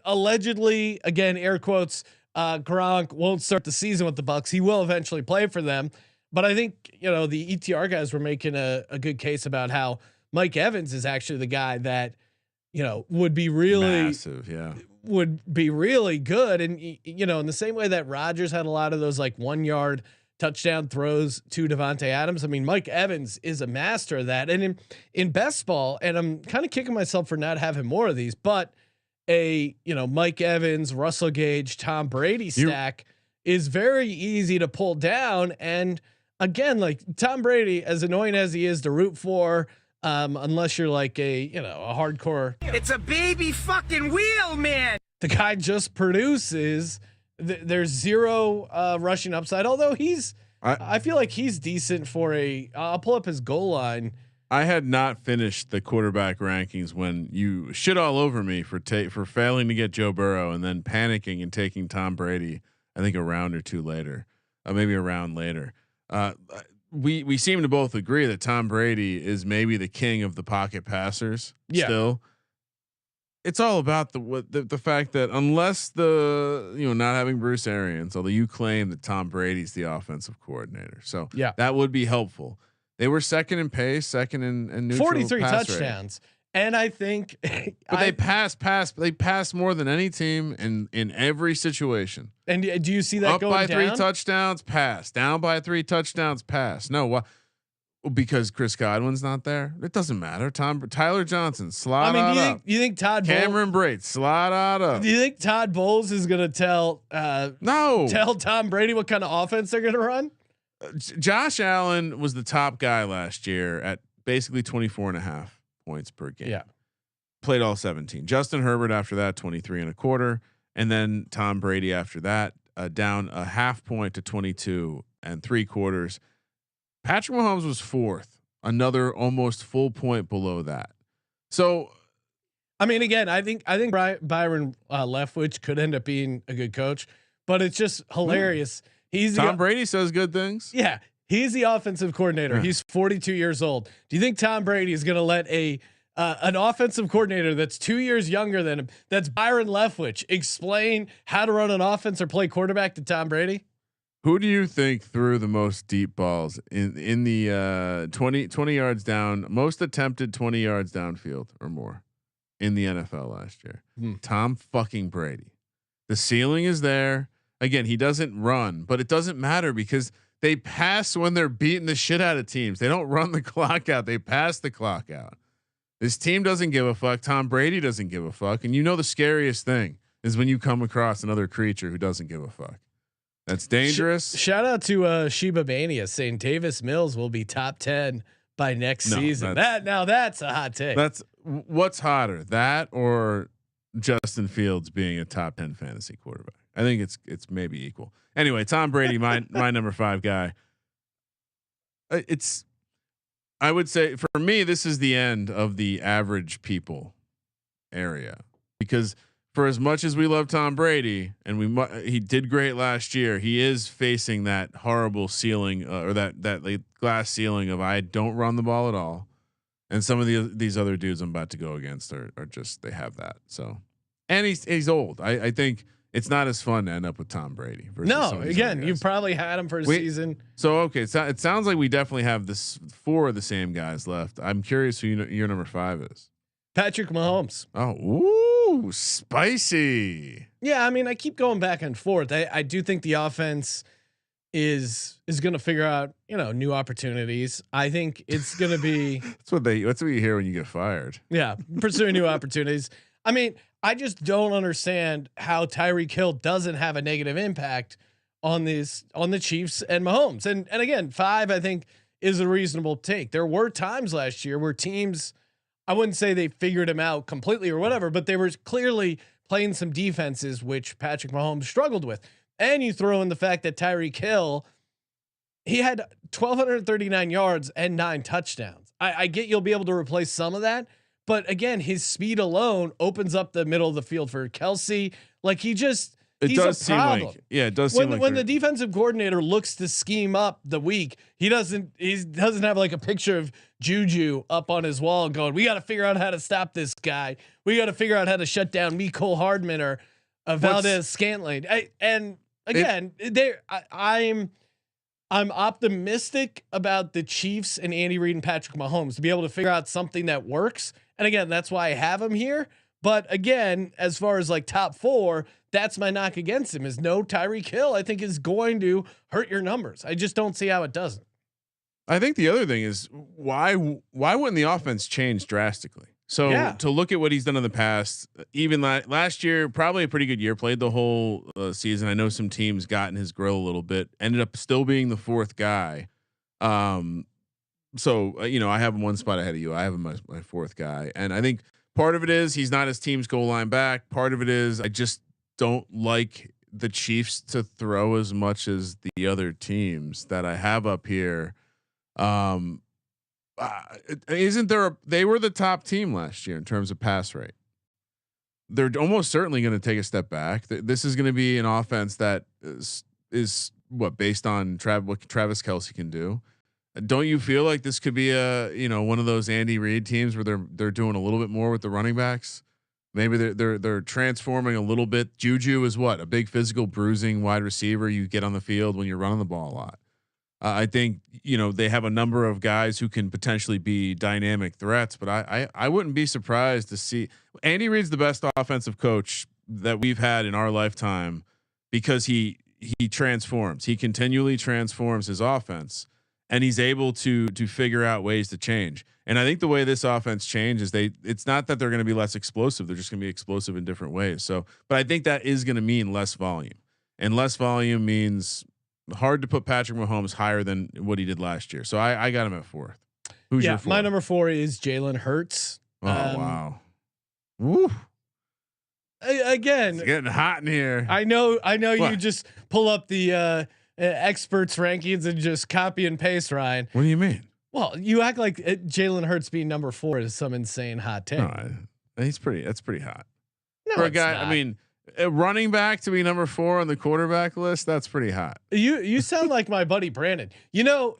Allegedly, again, air quotes, Gronk won't start the season with the Bucs. He will eventually play for them. But I think, the ETR guys were making a good case about how Mike Evans is actually the guy that, would be really massive, would be really good. And you know, in the same way that Rodgers had a lot of those like 1 yard touchdown throws to Devontae Adams. I mean, Mike Evans is a master of that. And in best ball, and I'm kind of kicking myself for not having more of these, but Mike Evans, Russell Gage, Tom Brady stack is very easy to pull down. And again, like Tom Brady, as annoying as he is to root for, unless you're like a hardcore, it's a baby fucking wheel, man. The guy just produces. There's zero rushing upside. Although I feel like he's decent for I'll pull up his goal line. I had not finished the quarterback rankings when you shit all over me for failing to get Joe Burrow and then panicking and taking Tom Brady. I think a round or two later, maybe a round later. We seem to both agree that Tom Brady is maybe the king of the pocket passers. Yeah. Still, it's all about the fact that unless not having Bruce Arians, although you claim that Tom Brady's the offensive coordinator, so yeah, that would be helpful. They were second in pace, second in neutral 43 pass touchdowns. Rate. And I think, but they pass more than any team in every situation. And do you see that up going by down? 3 touchdowns, pass down by 3 touchdowns, pass? No, because Chris Godwin's not there. It doesn't matter. Tyler Johnson slide. I mean, up. You think Todd Cameron Brate slide out up? Do you think Todd Bowles is going to tell Tom Brady what kind of offense they're going to run? Josh Allen was the top guy last year at basically 24.5 points per game. Yeah. Played all 17. Justin Herbert after that 23.25, and then Tom Brady after that down a half point to 22.75. Patrick Mahomes was 4th, another almost full point below that. So, I mean, again, I think Byron Leftwich could end up being a good coach, but it's just hilarious. Tom Brady says good things. Yeah. He's the offensive coordinator. Yeah. He's 42 years old. Do you think Tom Brady is going to let an offensive coordinator that's 2 years younger than him, that's Byron Leftwich, explain how to run an offense or play quarterback to Tom Brady? Who do you think threw the most deep balls in the 20 yards down, most attempted 20 yards downfield or more in the NFL last year? Tom fucking Brady. The ceiling is there. Again, he doesn't run, but it doesn't matter because they pass when they're beating the shit out of teams. They don't run the clock out. They pass the clock out. This team doesn't give a fuck. Tom Brady doesn't give a fuck. And the scariest thing is when you come across another creature who doesn't give a fuck. That's dangerous. Shout out to Sheba Mania saying Davis Mills will be top 10 by next season. That's a hot take. That's what's hotter, that or Justin Fields being a top 10 fantasy quarterback. I think it's maybe equal. Anyway, Tom Brady, my number 5 guy. I would say for me, this is the end of the average people area, because for as much as we love Tom Brady and he did great last year, he is facing that horrible ceiling or that glass ceiling of I don't run the ball at all. And some of these other dudes I'm about to go against are just, they have that. So, and he's old. I think it's not as fun to end up with Tom Brady. No, again, you probably had him for a season. So, okay. So it sounds like we definitely have 4 of the same guys left. I'm curious who your number 5 is. Patrick Mahomes. Oh, ooh, spicy. Yeah. I mean, I keep going back and forth. I do think the offense is going to figure out, new opportunities. I think it's going to be, that's what you hear when you get fired. Yeah. Pursuing new opportunities. I mean, I just don't understand how Tyreek Hill doesn't have a negative impact on the Chiefs and Mahomes. And again, 5, I think, is a reasonable take. There were times last year where teams, I wouldn't say they figured him out completely or whatever, but they were clearly playing some defenses, which Patrick Mahomes struggled with. And you throw in the fact that Tyreek Hill, he had 1,239 yards and 9 touchdowns. I get you'll be able to replace some of that. But again, his speed alone opens up the middle of the field for Kelsey. Like he's a problem. It does seem like when the defensive coordinator looks to scheme up the week, he doesn't have like a picture of Juju up on his wall going, we got to figure out how to stop this guy. We got to figure out how to shut down Mecole Hardman or Valdez Scantling. I'm optimistic about the Chiefs and Andy Reid and Patrick Mahomes to be able to figure out something that works. And again, that's why I have him here. But again, as far as like top 4, that's my knock against him is no Tyreek Hill. I think is going to hurt your numbers. I just don't see how it doesn't. I think the other thing is why wouldn't the offense change drastically? So to look at what he's done in the past, even last year, probably a pretty good year, played the whole season. I know some teams got in his grill a little bit, ended up still being the 4th guy. So I have him one spot ahead of you. I have him my 4th guy. And I think part of it is he's not his team's goal line back. Part of it is I just don't like the Chiefs to throw as much as the other teams that I have up here. Isn't there? They were the top team last year in terms of pass rate. They're almost certainly going to take a step back. This is going to be an offense that is what based on what Travis Kelce can do. Don't you feel like this could be one of those Andy Reid teams where they're doing a little bit more with the running backs? Maybe they're transforming a little bit. Juju is what, a big physical bruising wide receiver you get on the field when you're running the ball a lot. I think they have a number of guys who can potentially be dynamic threats, but I wouldn't be surprised to see Andy Reid's the best offensive coach that we've had in our lifetime because he transforms. He continually transforms his offense, and he's able to figure out ways to change. And I think the way this offense changes, it's not that they're going to be less explosive; they're just going to be explosive in different ways. So, but I think that is going to mean less volume, and less volume means hard to put Patrick Mahomes higher than what he did last year. So I got him at 4th. Who's your 4th? My number 4 is Jalen Hurts. Oh wow. Woo. Again, It's getting hot in here. I know What? you just pull up the experts rankings and just copy and paste, Ryan. What do you mean? Well, you act like Jalen Hurts being number 4 is some insane hot take. No, that's pretty hot. No, For a it's guy, not. I mean, a running back to be number 4 on the quarterback list, that's pretty hot. You sound like my buddy Brandon. You know,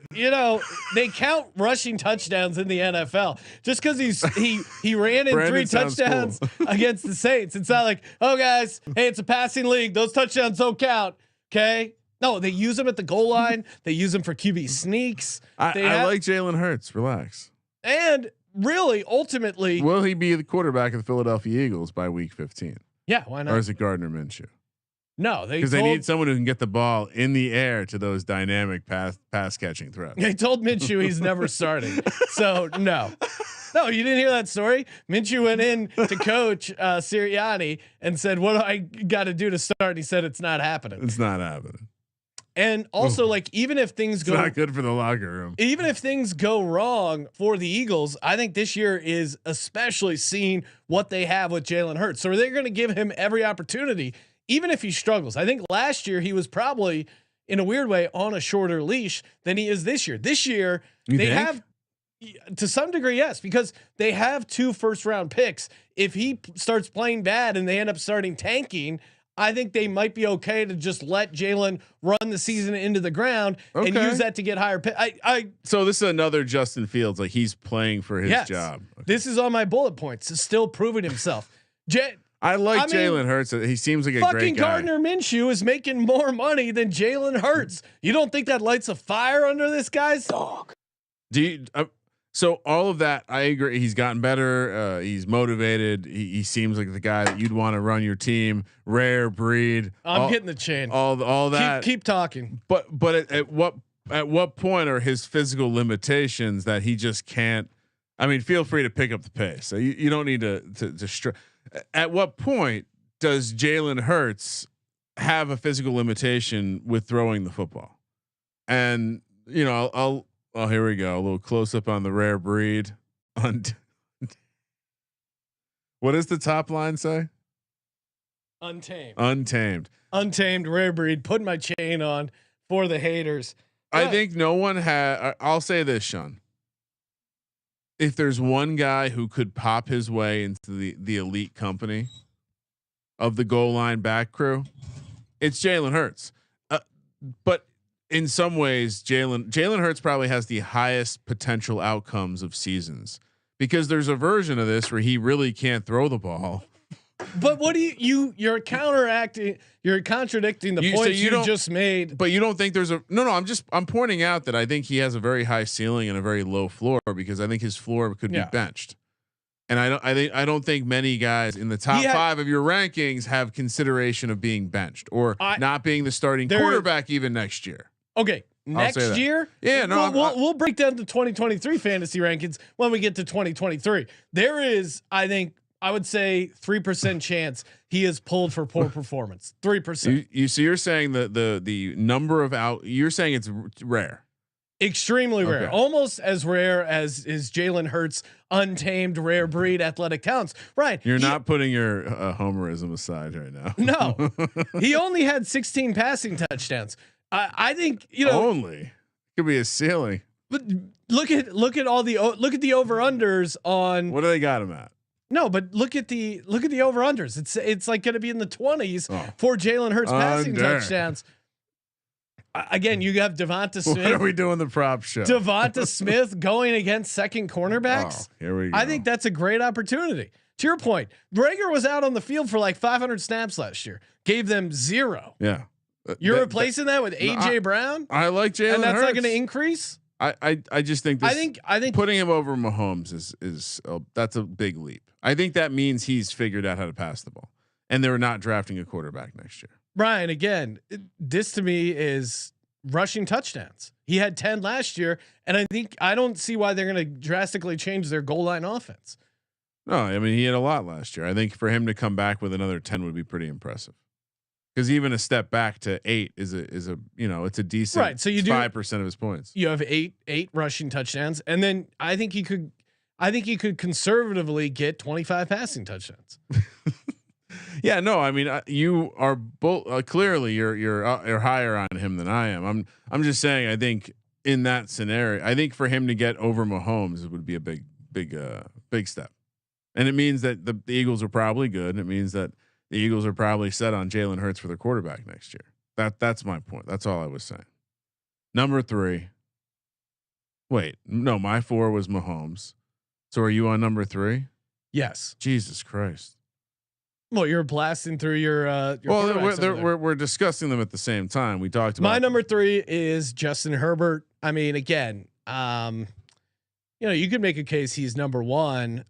they count rushing touchdowns in the NFL. Just because he ran in Brandon 3 touchdowns cool. against the Saints. It's not like, oh guys, hey, it's a passing league. Those touchdowns don't count. Okay. No, they use them at the goal line. They use them for QB sneaks. I like Jalen Hurts. Relax. And really, ultimately, Will he be the quarterback of the Philadelphia Eagles by week 15? yeah, why not? Or is it Gardner Minshew? No, Because they need someone who can get the ball in the air to those dynamic pass catching threats. They told Minshew he's never starting. So no, you didn't hear that story. Minshew went in to coach Sirianni and said, "What do I got to do to start?" And he said, "It's not happening." It's not happening. And also, like, even if things It's go not good for the locker room. even if things go wrong for the Eagles, I think this year is especially seeing what they have with Jalen Hurts. So they're going to give him every opportunity, even if he struggles. I think last year he was probably, in a weird way, on a shorter leash than he is this year. This year they have, to some degree, yes, because they have 2 first-round picks. If he starts playing bad and they end up starting tanking, I think they might be okay to just let Jalen run the season into the ground and use that to get higher pick. So this is another Justin Fields, like he's playing for his job. Okay. This is on my bullet points. It's still proving himself. I like Jalen Hurts. He seems like a fucking great guy. Gardner Minshew is making more money than Jalen Hurts. You don't think that lights a fire under this guy's dog? Do you? So all of that, I agree. He's gotten better. He's motivated. He seems like the guy that you'd want to run your team. Rare breed. I'm getting the chain. All that. Keep talking. But at what point are his physical limitations that he just can't? I mean, feel free to pick up the pace. So you don't need to. At what point does Jalen Hurts have a physical limitation with throwing the football? And Oh, here we go. A little close up on the rare breed. What does the top line say? Untamed, rare breed. Putting my chain on for the haters. I think no one had. I'll say this, Sean. If there's one guy who could pop his way into the elite company of the goal line back crew, it's Jalen Hurts. But in some ways, Jalen Hurts probably has the highest potential outcomes of seasons because there's a version of this where he really can't throw the ball. But what do you're counteracting? You're contradicting the points you just made. But you don't think there's no. I'm pointing out that I think he has a very high ceiling and a very low floor because I think his floor could be benched. And I don't think many guys in the top 5 of your rankings have consideration of being benched or not being the starting quarterback even next year. Okay. Next year, we'll break down the 2023 fantasy rankings when we get to 2023. There is, I think, I would say 3% chance he is pulled for poor performance. 3%. So you're saying the number of you're saying it's rare, extremely rare, almost as rare as is Jalen Hurts' untamed rare breed athletic talents. Right? You're not putting your homerism aside right now. No, he only had 16 passing touchdowns. I think only could be a ceiling. But look at all the over unders on what do they got him at? No, but look at the over unders. It's like going to be in the 20s for Jalen Hurts passing touchdowns. Again, you have Devonta Smith. What are we doing the prop show? Devonta Smith going against second cornerbacks. Here we go. I think that's a great opportunity. To your point, Rager was out on the field for like 500 snaps last year. Gave them 0. Yeah. You're replacing that with AJ Brown. I like Jalen, and that's Hurts. not going to increase. I just think this, I think putting him over Mahomes is that's a big leap. I think that means he's figured out how to pass the ball, and they're not drafting a quarterback next year. Brian, again, this to me is rushing touchdowns. He had 10 last year, and I don't see why they're going to drastically change their goal line offense. No, I mean he had a lot last year. I think for him to come back with another 10 would be pretty impressive. Because even a step back to 8 is a it's a decent right. So you do 5% of his points. You have eight rushing touchdowns, and then I think he could conservatively get 25 passing touchdowns. Yeah, no, I mean you are both clearly you're higher on him than I am. I'm just saying I think in that scenario, I think for him to get over Mahomes it would be a big step, and it means that the Eagles are probably good. And it means that the Eagles are probably set on Jalen Hurts for their quarterback next year. That's my point. That's all I was saying. Number 3. Wait, no, my 4 was Mahomes. So are you on number 3? Yes. Jesus Christ. Well, you're blasting through your well, we're discussing them at the same time. We talked about my number 3 is Justin Herbert. I mean, again, you could make a case he's number 1.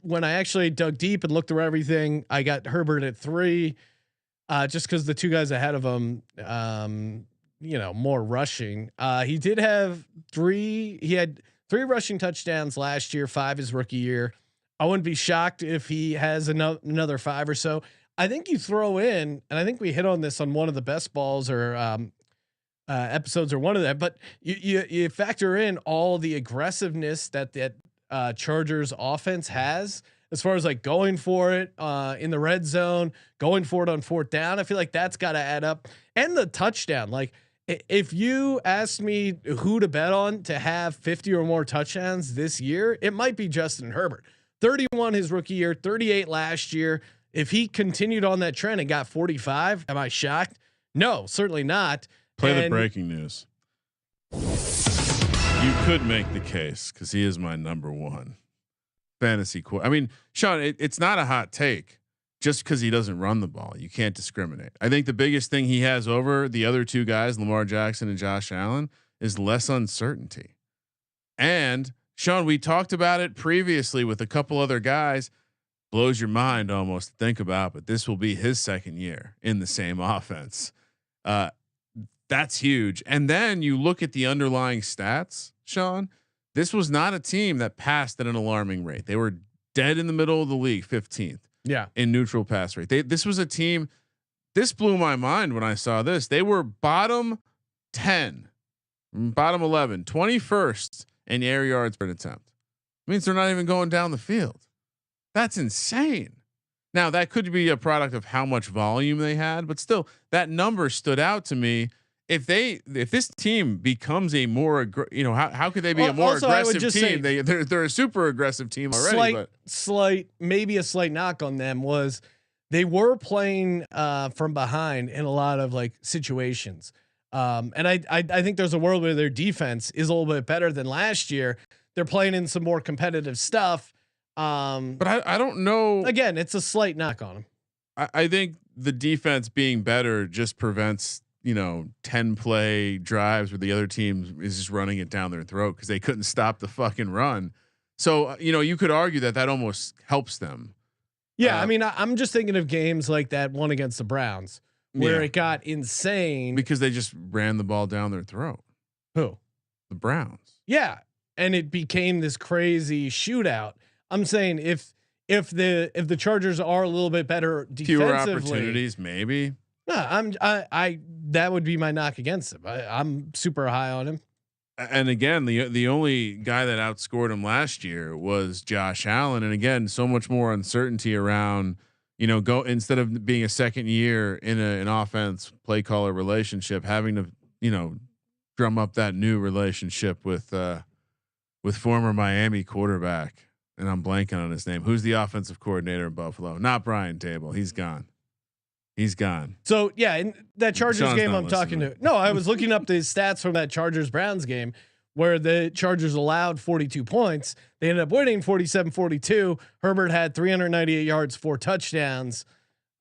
When I actually dug deep and looked through everything, I got Herbert at 3, just because the two guys ahead of him, more rushing. He did have 3. He had 3 rushing touchdowns last year, 5 his rookie year. I wouldn't be shocked if he has another 5 or so. I think you throw in, and I think we hit on this on one of the best balls or episodes or one of them, but you factor in all the aggressiveness that Chargers offense has as far as like going for it in the red zone, going for it on 4th down. I feel like that's got to add up, and the touchdown. Like if you asked me who to bet on to have 50 or more touchdowns this year, it might be Justin Herbert. 31 his rookie year, 38 last year. If he continued on that trend and got 45, am I shocked? No, certainly not. Play the breaking news. You could make the case because he is my number 1 fantasy I mean, Sean, it's not a hot take just because he doesn't run the ball. You can't discriminate. I think the biggest thing he has over the other 2 guys, Lamar Jackson and Josh Allen, is less uncertainty. And Sean, we talked about it previously with a couple other guys. Blows your mind almost to think about, but this will be his 2nd year in the same offense. That's huge. And then you look at the underlying stats, Sean. This was not a team that passed at an alarming rate. They were dead in the middle of the league, 15th. Yeah, in neutral pass rate. This was a team. This blew my mind when I saw this. They were bottom 10, bottom 11, 21st in air yards per attempt. Means they're not even going down the field. That's insane. Now that could be a product of how much volume they had, but still that number stood out to me. If this team becomes a more, how could they be a more aggressive team? They're a super aggressive team already. Maybe a slight knock on them was they were playing from behind in a lot of like situations. And I think there's a world where their defense is a little bit better than last year. They're playing in some more competitive stuff. But I don't know. Again, it's a slight knock on them. I think the defense being better just prevents 10 play drives where the other team is just running it down their throat because they couldn't stop the fucking run. So you could argue that almost helps them. Yeah, I mean, I'm just thinking of games like that one against the Browns where it got insane because they just ran the ball down their throat. Who? The Browns. Yeah, and it became this crazy shootout. I'm saying if the Chargers are a little bit better defensively, fewer opportunities, maybe. No, I that would be my knock against him. I'm super high on him. And again, the only guy that outscored him last year was Josh Allen. And again, so much more uncertainty around, go instead of being a second year in an offense play caller relationship, having to, drum up that new relationship with former Miami quarterback. And I'm blanking on his name. Who's the offensive coordinator in Buffalo? Not Brian Dable. He's gone. So yeah, in that Chargers Sean's game I'm talking to. No, I was looking up the stats from that Chargers Browns game where the Chargers allowed 42 points. They ended up winning 47-42. Herbert had 398 yards, 4 touchdowns.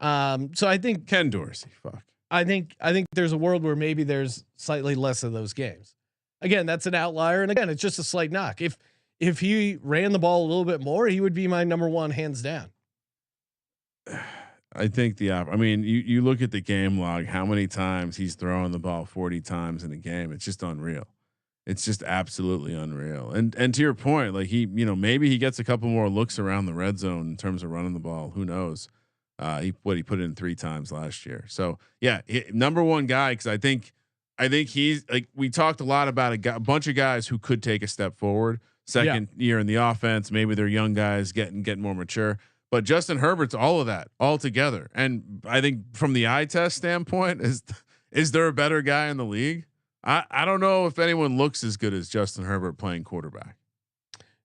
So I think Ken Dorsey. Fuck. I think there's a world where maybe there's slightly less of those games. Again, that's an outlier, and again, it's just a slight knock. If he ran the ball a little bit more, he would be my number one hands down. I think you look at the game log, how many times he's throwing the ball 40 times in a game. It's just unreal. It's just absolutely unreal. And to your point, like maybe he gets a couple more looks around the red zone in terms of running the ball. Who knows? He put it in 3 times last year. So yeah, number one guy. Cause I think he's like, we talked a lot about a bunch of guys who could take a step forward. Second year in the offense, maybe they're young guys getting more mature. But Justin Herbert's all of that all together. And I think from the eye test standpoint, is there a better guy in the league? I don't know if anyone looks as good as Justin Herbert playing quarterback.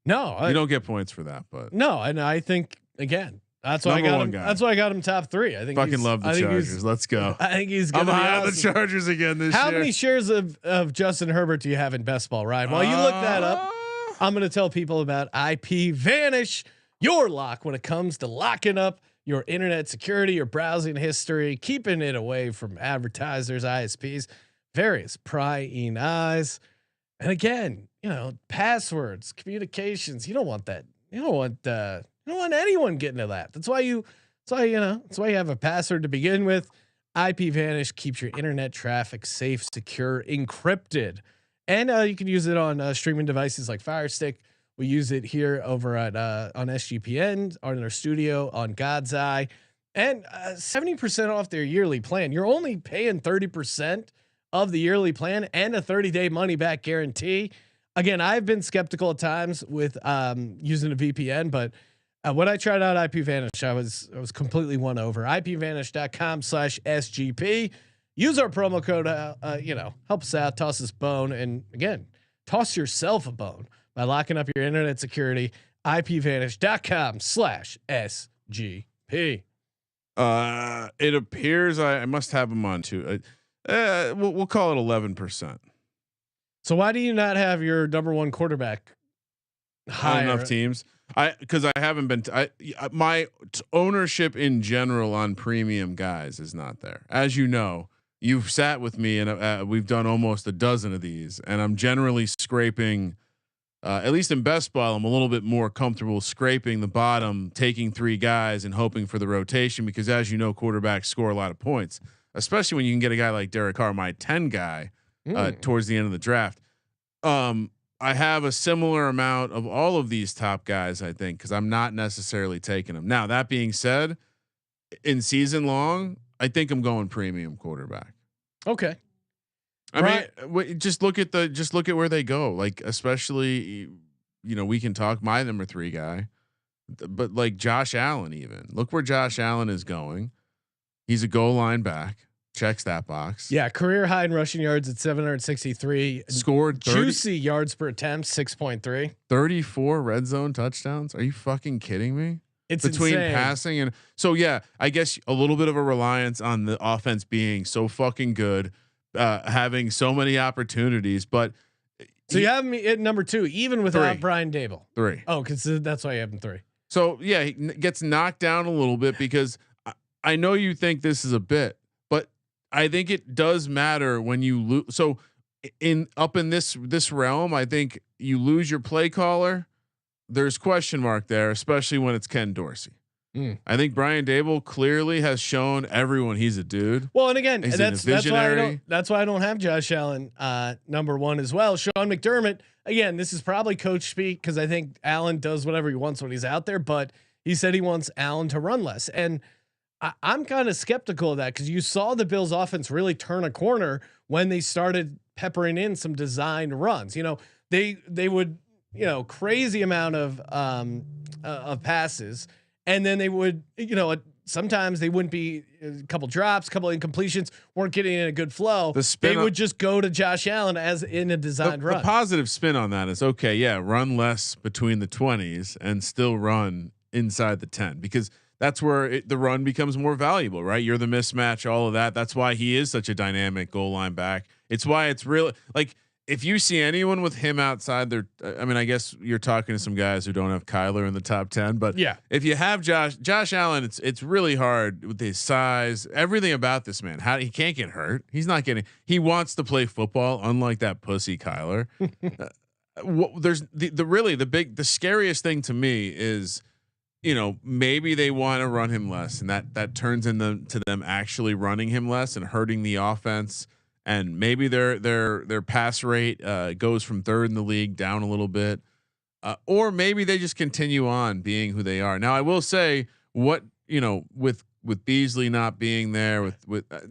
No, you don't get points for that, but no. And I think again, that's why I got him. That's why I got him top 3. I think fucking love the Chargers. Let's go. I think he's I'm gonna high on the Chargers again this year. How many shares of Justin Herbert do you have in best ball, Ryan? While you look that up, I'm going to tell people about IP Vanish, your lock when it comes to locking up your internet security, your browsing history, keeping it away from advertisers, ISPs, various prying eyes. And again, passwords, communications, you don't want that. You don't want anyone getting to that. That's why you have a password to begin with. IP Vanish keeps your internet traffic safe, secure, encrypted. And you can use it on streaming devices like Fire Stick. We use it here over at on SGPN, on our studio, on God's Eye, and 70% off their yearly plan. You're only paying 30% of the yearly plan and a 30-day money back guarantee. Again, I've been skeptical at times with using a VPN, but when I tried out IP Vanish, I was completely won over. IPVanish.com/SGP. Use our promo code, help us out, toss us bone. And again, toss yourself a bone by locking up your internet security. IPVanish.com/SGP. It appears I must have them on too. We'll call it 11%. So why do you not have your number one quarterback higher? Not enough teams. Because I haven't been. My ownership in general on premium guys is not there. As you know, you've sat with me and we've done almost a dozen of these, and I'm generally scraping. At least in best ball, I'm a little bit more comfortable scraping the bottom, taking 3 guys and hoping for the rotation because, as you know, quarterbacks score a lot of points, especially when you can get a guy like Derek Carr, my 10 guy, towards the end of the draft. I have a similar amount of all of these top guys, I think, because I'm not necessarily taking them. Now, that being said, in season long, I think I'm going premium quarterback. Okay. I mean, just look at where they go. Like, especially, we can talk my number 3 guy, but like Josh Allen, even look where Josh Allen is going. He's a goal line back. Checks that box. Yeah, career high in rushing yards at 763. Scored 30, juicy yards per attempt, 6.3. 34 red zone touchdowns. Are you fucking kidding me? It's between insane. Passing and so yeah, I guess a little bit of a reliance on the offense being so fucking good, having so many opportunities. But so you have me at number 2, even without 3. Brian Dable. 3. Oh, because that's why you have him 3. So yeah, he gets knocked down a little bit because I know you think this is a bit. I think it does matter when you lose. So in this realm, I think you lose your play caller there's question mark there, especially when it's Ken Dorsey. I think Brian Dable clearly has shown everyone he's a dude. Well, and again, he's that's why I don't have Josh Allen number one as well. Sean McDermott, again, this is probably coach speak because I think Allen does whatever he wants when he's out there, but he said he wants Allen to run less, and I'm kind of skeptical of that because you saw the Bills' offense really turn a corner when they started peppering in some designed runs. You know, they would, you know, crazy amount of passes. And then they would, you know, sometimes they wouldn't be a couple drops, couple incompletions, weren't getting in a good flow. They would just go to Josh Allen as in a designed run. The positive spin on that is okay. Yeah. Run less between the 20s and still run inside the 10 because that's where the run becomes more valuable, right? You're the mismatch, all of that. That's why he is such a dynamic goal line back. It's why it's really like, if you see anyone with him outside there, I mean, I guess you're talking to some guys who don't have Kyler in the top 10, but yeah, if you have Josh Allen, it's really hard with his size, everything about this man. How he can't get hurt. He wants to play football, unlike that pussy Kyler. There's the scariest thing to me is, you know, maybe they want to run him less, and that turns into them actually running him less and hurting the offense. And maybe their pass rate goes from third in the league down a little bit, or maybe they just continue on being who they are. Now, I will say, what you know, with Beasley not being there,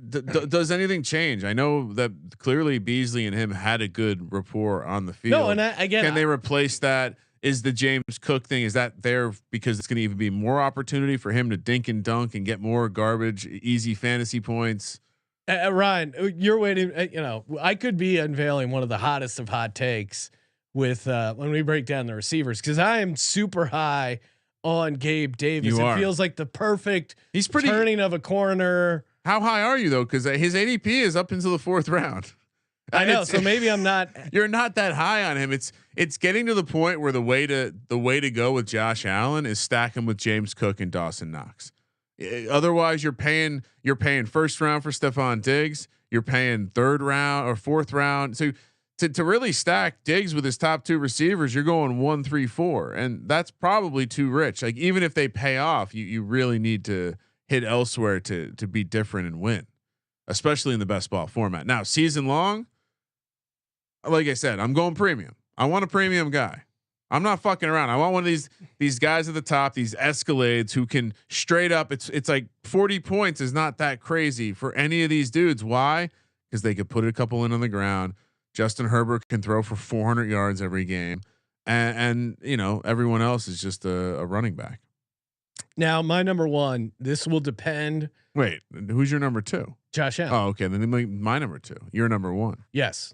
does anything change? I know that clearly Beasley and him had a good rapport on the field. No, and again, can they replace that? Is the James Cook thing, is that there because it's going to even be more opportunity for him to dink and dunk and get more garbage, easy fantasy points? Ryan, you're waiting. You know, I could be unveiling one of the hottest of hot takes with when we break down the receivers because I am super high on Gabe Davis. It feels like the perfect turning of a corner. How high are you though? Because his ADP is up into the 4th round. I know, so maybe I'm not. You're not that high on him. It's getting to the point where the way to go with Josh Allen is stack him with James Cook and Dawson Knox. Otherwise, you're paying 1st round for Stephon Diggs. You're paying 3rd round or 4th round. So to really stack Diggs with his top 2 receivers, you're going 1, 3, 4, and that's probably too rich. Like even if they pay off, you really need to hit elsewhere to be different and win, especially in the best ball format. Now, season long, like I said, I'm going premium. I want a premium guy. I'm not fucking around. I want one of these guys at the top, these Escalades who can straight up. It's like 40 points is not that crazy for any of these dudes. Why? Because they could put a couple in on the ground. Justin Herbert can throw for 400 yards every game, and you know everyone else is just a running back. Now my number one. This will depend. Wait, who's your number 2? Josh Allen. Oh, okay. Then my number 2. You're number 1. Yes.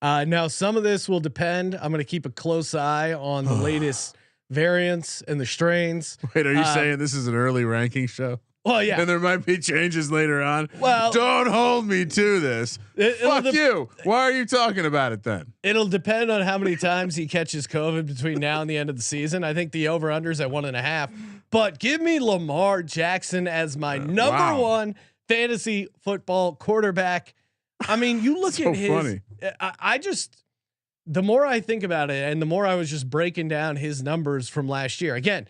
Now some of this will depend. I'm going to keep a close eye on the latest variants and the strains. Wait, are you saying this is an early ranking show? Well, yeah, and there might be changes later on. Well, don't hold me to this. Fuck you. Why are you talking about it then? It'll depend on how many times he catches COVID between now and the end of the season. I think the over unders at 1.5, but give me Lamar Jackson as my number 1 fantasy football quarterback. I mean, you look at his, funny. I just, the more I think about it and the more I was just breaking down his numbers from last year, again,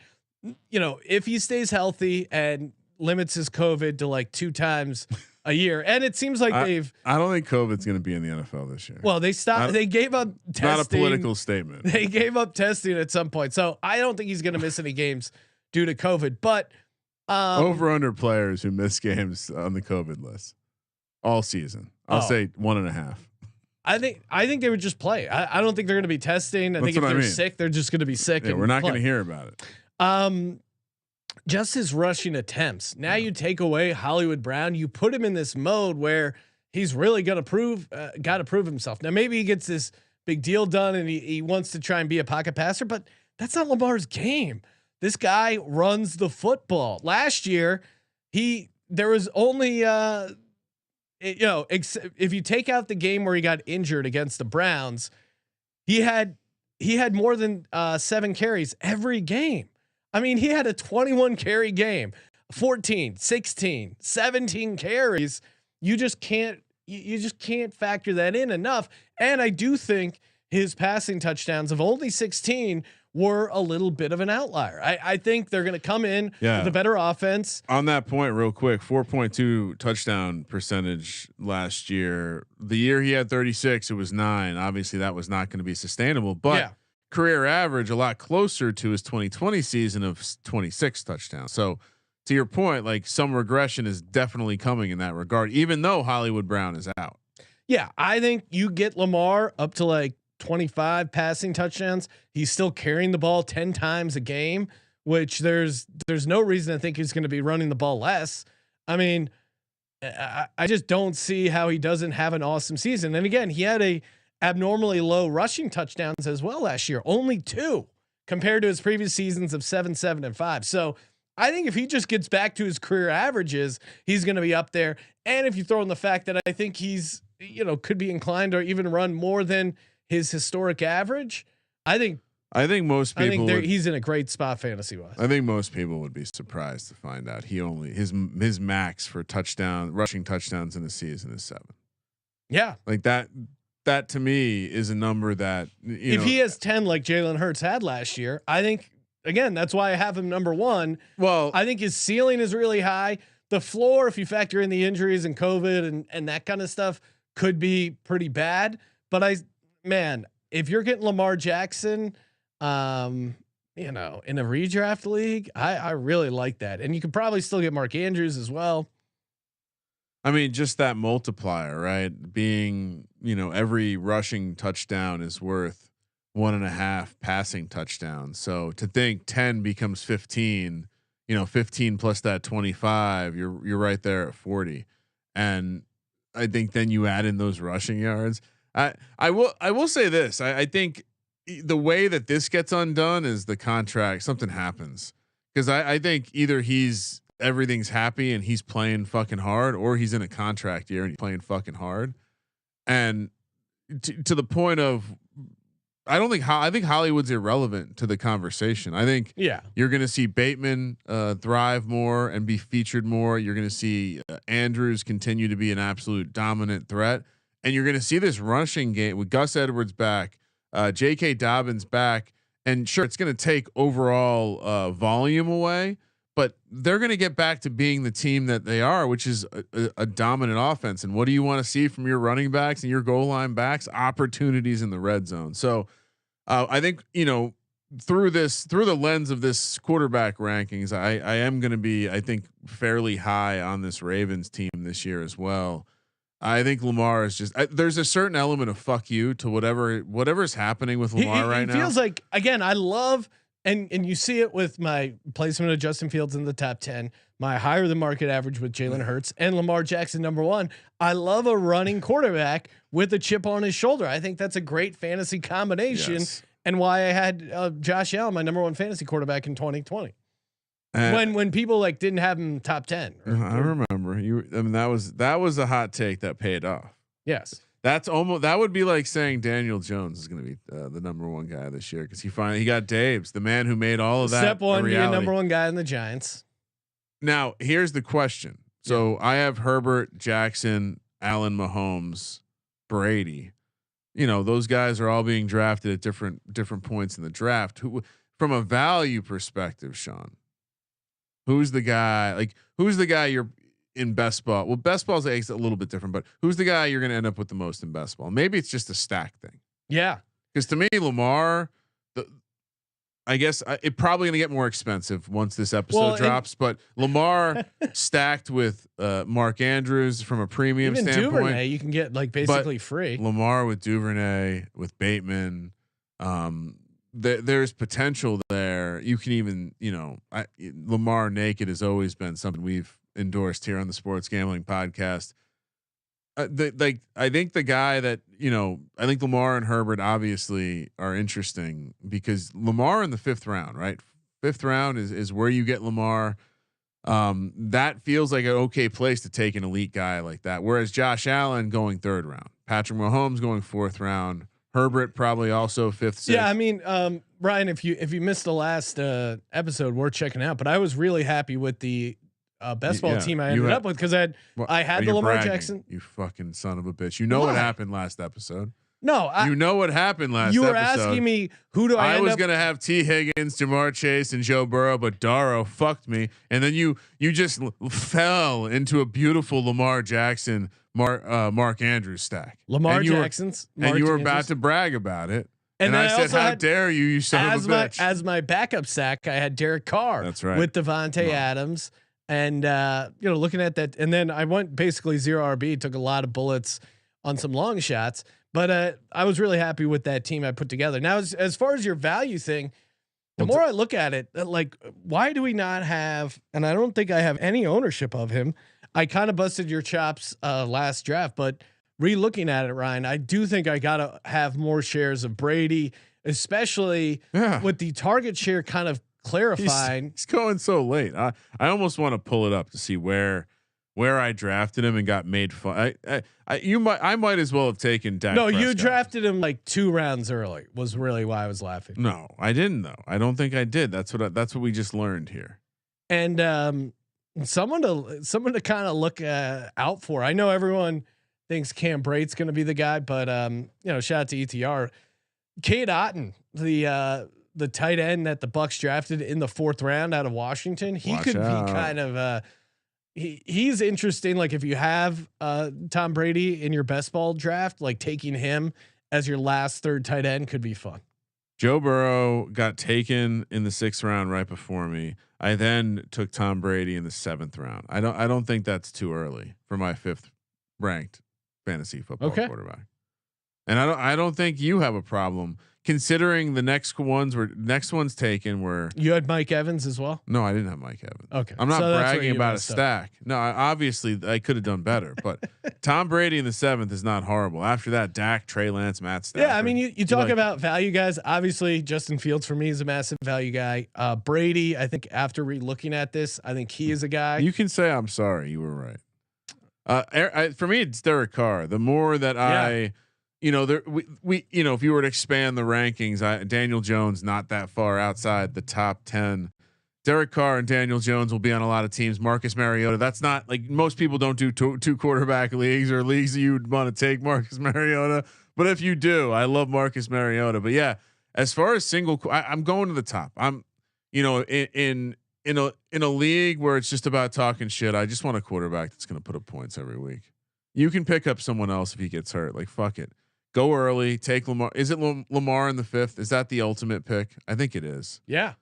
you know, if he stays healthy and limits his COVID to like 2 times a year. And it seems like I don't think COVID's going to be in the NFL this year. Well, they stopped, they gave up testing. Not a political statement. They gave up testing at some point. So I don't think he's going to miss any games due to COVID, but over under players who miss games on the COVID list all season. I'll say 1.5. I think they would just play. I don't think they're going to be testing. I think if they're sick, they're just going to be sick. Yeah, and we're not going to hear about it. Just his rushing attempts. Now you take away Hollywood Brown, you put him in this mode where he's really going to got to prove himself. Now maybe he gets this big deal done and he wants to try and be a pocket passer, but that's not Lamar's game. This guy runs the football. Last year, there was only if you take out the game where he got injured against the Browns, he had more than 7 carries every game. I mean, he had a 21 carry game, 14, 16, 17 carries. You just can't factor that in enough. And I do think his passing touchdowns of only 16 were a little bit of an outlier. I think they're going to come in with a better offense. On that point, real quick, 4.2 touchdown percentage last year. The year he had 36, it was 9. Obviously, that was not going to be sustainable, but career average a lot closer to his 2020 season of 26 touchdowns. So, to your point, like some regression is definitely coming in that regard, even though Hollywood Brown is out. Yeah, I think you get Lamar up to like 25 passing touchdowns. He's still carrying the ball 10 times a game, which there's no reason to think he's going to be running the ball less. I mean, I just don't see how he doesn't have an awesome season. And again, he had a abnormally low rushing touchdowns as well last year, only 2 compared to his previous seasons of 7, 7, and 5. So I think if he just gets back to his career averages, he's going to be up there. And if you throw in the fact that I think he's, could be inclined or even run more than his historic average, I think most people he's in a great spot fantasy wise. I think most people would be surprised to find out his max for rushing touchdowns in a season is 7. Yeah, like that to me is a number that if he has 10 like Jalen Hurts had last year, I think again that's why I have him number 1. Well, I think his ceiling is really high. The floor, if you factor in the injuries and COVID and that kind of stuff, could be pretty bad. But if you're getting Lamar Jackson, in a redraft league, I really like that. And you could probably still get Mark Andrews as well. I mean, just that multiplier, right? Being, every rushing touchdown is worth 1.5 passing touchdowns. So to think 10 becomes 15, 15 plus that 25, you're right there at 40. And I think then you add in those rushing yards. I will say this. I think the way that this gets undone is the contract. Something happens because I think either everything's happy and he's playing fucking hard, or he's in a contract year and he's playing fucking hard. And to the point of, I think Hollywood's irrelevant to the conversation. I think you're going to see Bateman thrive more and be featured more. You're going to see Andrews continue to be an absolute dominant threat. And you're going to see this rushing game with Gus Edwards back, J.K. Dobbins back, and sure, it's going to take overall volume away, but they're going to get back to being the team that they are, which is a dominant offense. And what do you want to see from your running backs and your goal line backs? Opportunities in the red zone. So I think through the lens of this quarterback rankings, I am going to be, I think, fairly high on this Ravens team this year as well. I think Lamar is just there's a certain element of fuck you to whatever's happening with Lamar right now. It feels like, again, I love and you see it with my placement of Justin Fields in the top 10, my higher than market average with Jalen Hurts and Lamar Jackson number 1. I love a running quarterback with a chip on his shoulder. I think that's a great fantasy combination, and why I had Josh Allen, my number 1 fantasy quarterback in 2020. When people like didn't have him top 10. I remember you. I mean, that was a hot take that paid off. Yes, that would be like saying Daniel Jones is going to be the number 1 guy this year because he got Daves, the man who made all of that. Step 1, be a number 1 guy in the Giants. Now here's the question. So I have Herbert, Jackson, Allen, Mahomes, Brady. Those guys are all being drafted at different points in the draft. Who, from a value perspective, Sean? Who's the guy? Who's the guy you're in best ball? Well, best ball's a little bit different, but who's the guy you're going to end up with the most in best ball? Maybe it's just a stack thing. Yeah. Because to me, Lamar, I guess it probably going to get more expensive once this episode drops, but Lamar stacked with Mark Andrews from a premium standpoint. Duvernay, you can get basically free. Lamar with Duvernay, with Bateman, there's potential there. You can even, Lamar naked has always been something we've endorsed here on the Sports Gambling Podcast. I think the guy that, I think Lamar and Herbert obviously are interesting because Lamar in the 5th round, right? 5th round is where you get Lamar. That feels like an okay place to take an elite guy like that. Whereas Josh Allen going 3rd round, Patrick Mahomes going 4th round, Herbert probably also 5th, 6th. Yeah, I mean, Brian, if you missed the last episode, worth checking out. But I was really happy with the best ball team I ended up with because I had the Lamar bragging, Jackson. You fucking son of a bitch! You know what happened last episode? No, You know what happened last you were episode. asking me who do I was up- going to have T. Higgins, Jamar Chase, and Joe Burrow, but Darrow fucked me. And then you just fell into a beautiful Lamar Jackson, Mark Andrews stack. Lamar and you Jackson's, and you were Andrews. about to brag about it. And then I said, also "How had- dare you, you son of a bitch!" As my backup sack, I had Derek Carr. That's right. With Devontae Adams, and looking at that, and then I went basically 0 RB. Took a lot of bullets on some long shots, but I was really happy with that team I put together. Now, as far as your value thing, the more I look at it, like, why do we not have? And I don't think I have any ownership of him. I kind of busted your chops last draft, but re-looking at it, Ryan, I do think I gotta have more shares of Brady, especially with the target share kind of clarifying. He's going so late. I almost want to pull it up to see where I drafted him and got made fun. I might as well have taken Dak. No, Prescott. you drafted him like 2 rounds early. Was really why I was laughing. No, I didn't though. I don't think I did. That's what we just learned here. And someone to kind of look out for. I know everyone thinks Cam Brate's going to be the guy, but shout out to ETR. Cade Otton, the tight end that the Bucks drafted in the 4th round out of Washington. He could be kind of he's interesting. Like if you have Tom Brady in your best ball draft, like taking him as your last 3rd tight end could be fun. Joe Burrow got taken in the 6th round right before me. I then took Tom Brady in the 7th round. I don't think that's too early for my 5th ranked fantasy football quarterback. And I don't think you have a problem considering the next ones taken were. You had Mike Evans as well. No, I didn't have Mike Evans. Okay. I'm not So that's bragging where you about a messed up. stack. No, obviously I could have done better, but Tom Brady in the 7th is not horrible. After that, Dak, Trey Lance, Matt Stafford. Yeah. I mean, you talk about value guys, obviously Justin Fields for me is a massive value guy. Brady, I think after looking at this, I think he is a guy. You can say, I'm sorry, you were right. For me, it's Derek Carr. The more that if you were to expand the rankings, Daniel Jones not that far outside the top 10. Derek Carr and Daniel Jones will be on a lot of teams. Marcus Mariota. That's not like most people don't do two quarterback leagues or leagues that you'd want to take Marcus Mariota. But if you do, I love Marcus Mariota. But yeah, as far as I'm going to the top. I'm, in a league where it's just about talking shit. I just want a quarterback that's going to put up points every week. You can pick up someone else if he gets hurt. Like fuck it. Go early. Take Lamar. Is it Lamar in the 5th? Is that the ultimate pick? I think it is. Yeah.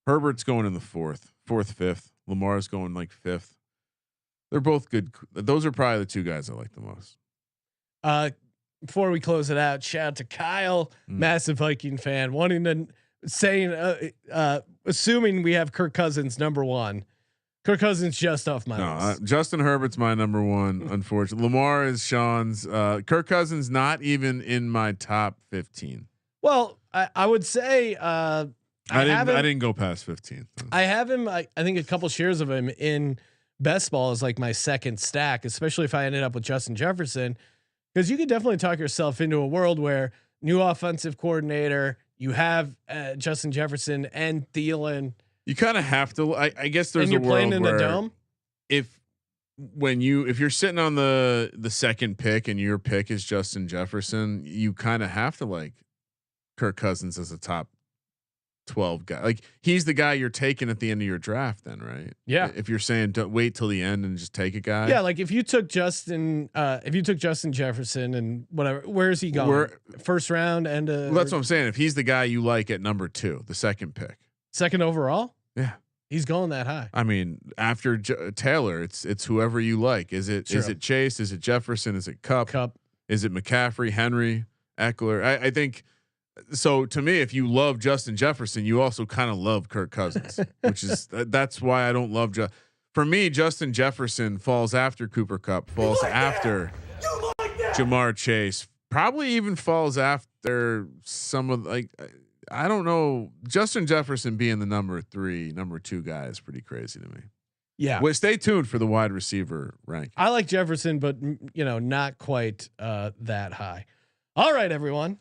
Herbert's going in the 4th, 5th. Lamar's going like 5th. They're both good. Those are probably the 2 guys I like the most. Before we close it out, shout out to Kyle, massive Viking fan, assuming we have Kirk Cousins number 1. Kirk Cousins just off my list. Justin Herbert's my number 1. Unfortunately, Lamar is Sean's. Kirk Cousins not even in my top 15. Well, I would say I didn't go past 15. I have him. I think a couple shares of him in best ball is like my 2nd stack, especially if I ended up with Justin Jefferson, because you could definitely talk yourself into a world where new offensive coordinator, you have Justin Jefferson and Thielen. You kind of have to. I guess there's and you're a world playing in where a dome. If you're sitting on the 2nd pick and your pick is Justin Jefferson, you kind of have to like Kirk Cousins as a top 12 guy. Like he's the guy you're taking at the end of your draft then, right? Yeah. If you're saying don't wait till the end and just take a guy. Yeah. Like if you took Justin Jefferson and whatever, where is he going? 1st round and well, that's what I'm saying. If he's the guy you like at number 2, the 2nd pick, 2nd overall. Yeah. He's going that high. I mean, after Taylor, it's whoever you like. Is it Chase? Is it Jefferson? Is it Cup? Is it McCaffrey, Henry, Eckler? I think so. To me, if you love Justin Jefferson, you also kind of love Kirk Cousins, which is that's why I don't love for me, Justin Jefferson falls after Cooper Kupp, falls after Jamar Chase, probably even falls after some of I don't know. Justin Jefferson being the number 3, number 2 guy is pretty crazy to me. Yeah. Well, stay tuned for the wide receiver rank. I like Jefferson, but not quite that high. All right, everyone.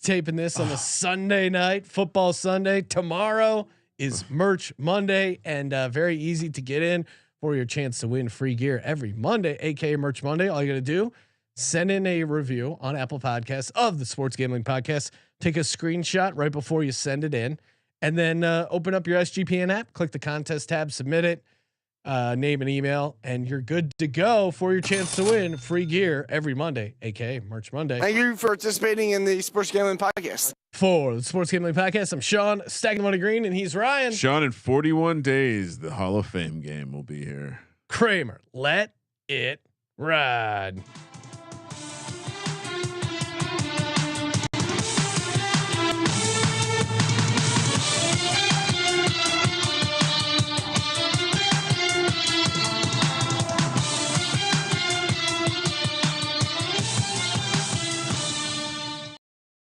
Taping this on a Sunday night, football Sunday. Tomorrow is Merch Monday, and very easy to get in for your chance to win free gear every Monday, aka Merch Monday. All you got to do, send in a review on Apple Podcasts of the Sports Gambling Podcast. Take a screenshot right before you send it in, and then open up your SGPN app, click the contest tab, submit it, name and email, and you're good to go for your chance to win free gear every Monday, aka March Monday. Thank you for participating in the Sports Gambling Podcast. For the Sports Gambling Podcast, I'm Sean, stacking the money green, and he's Ryan. Sean, in 41 days, the Hall of Fame game will be here. Kramer, let it ride.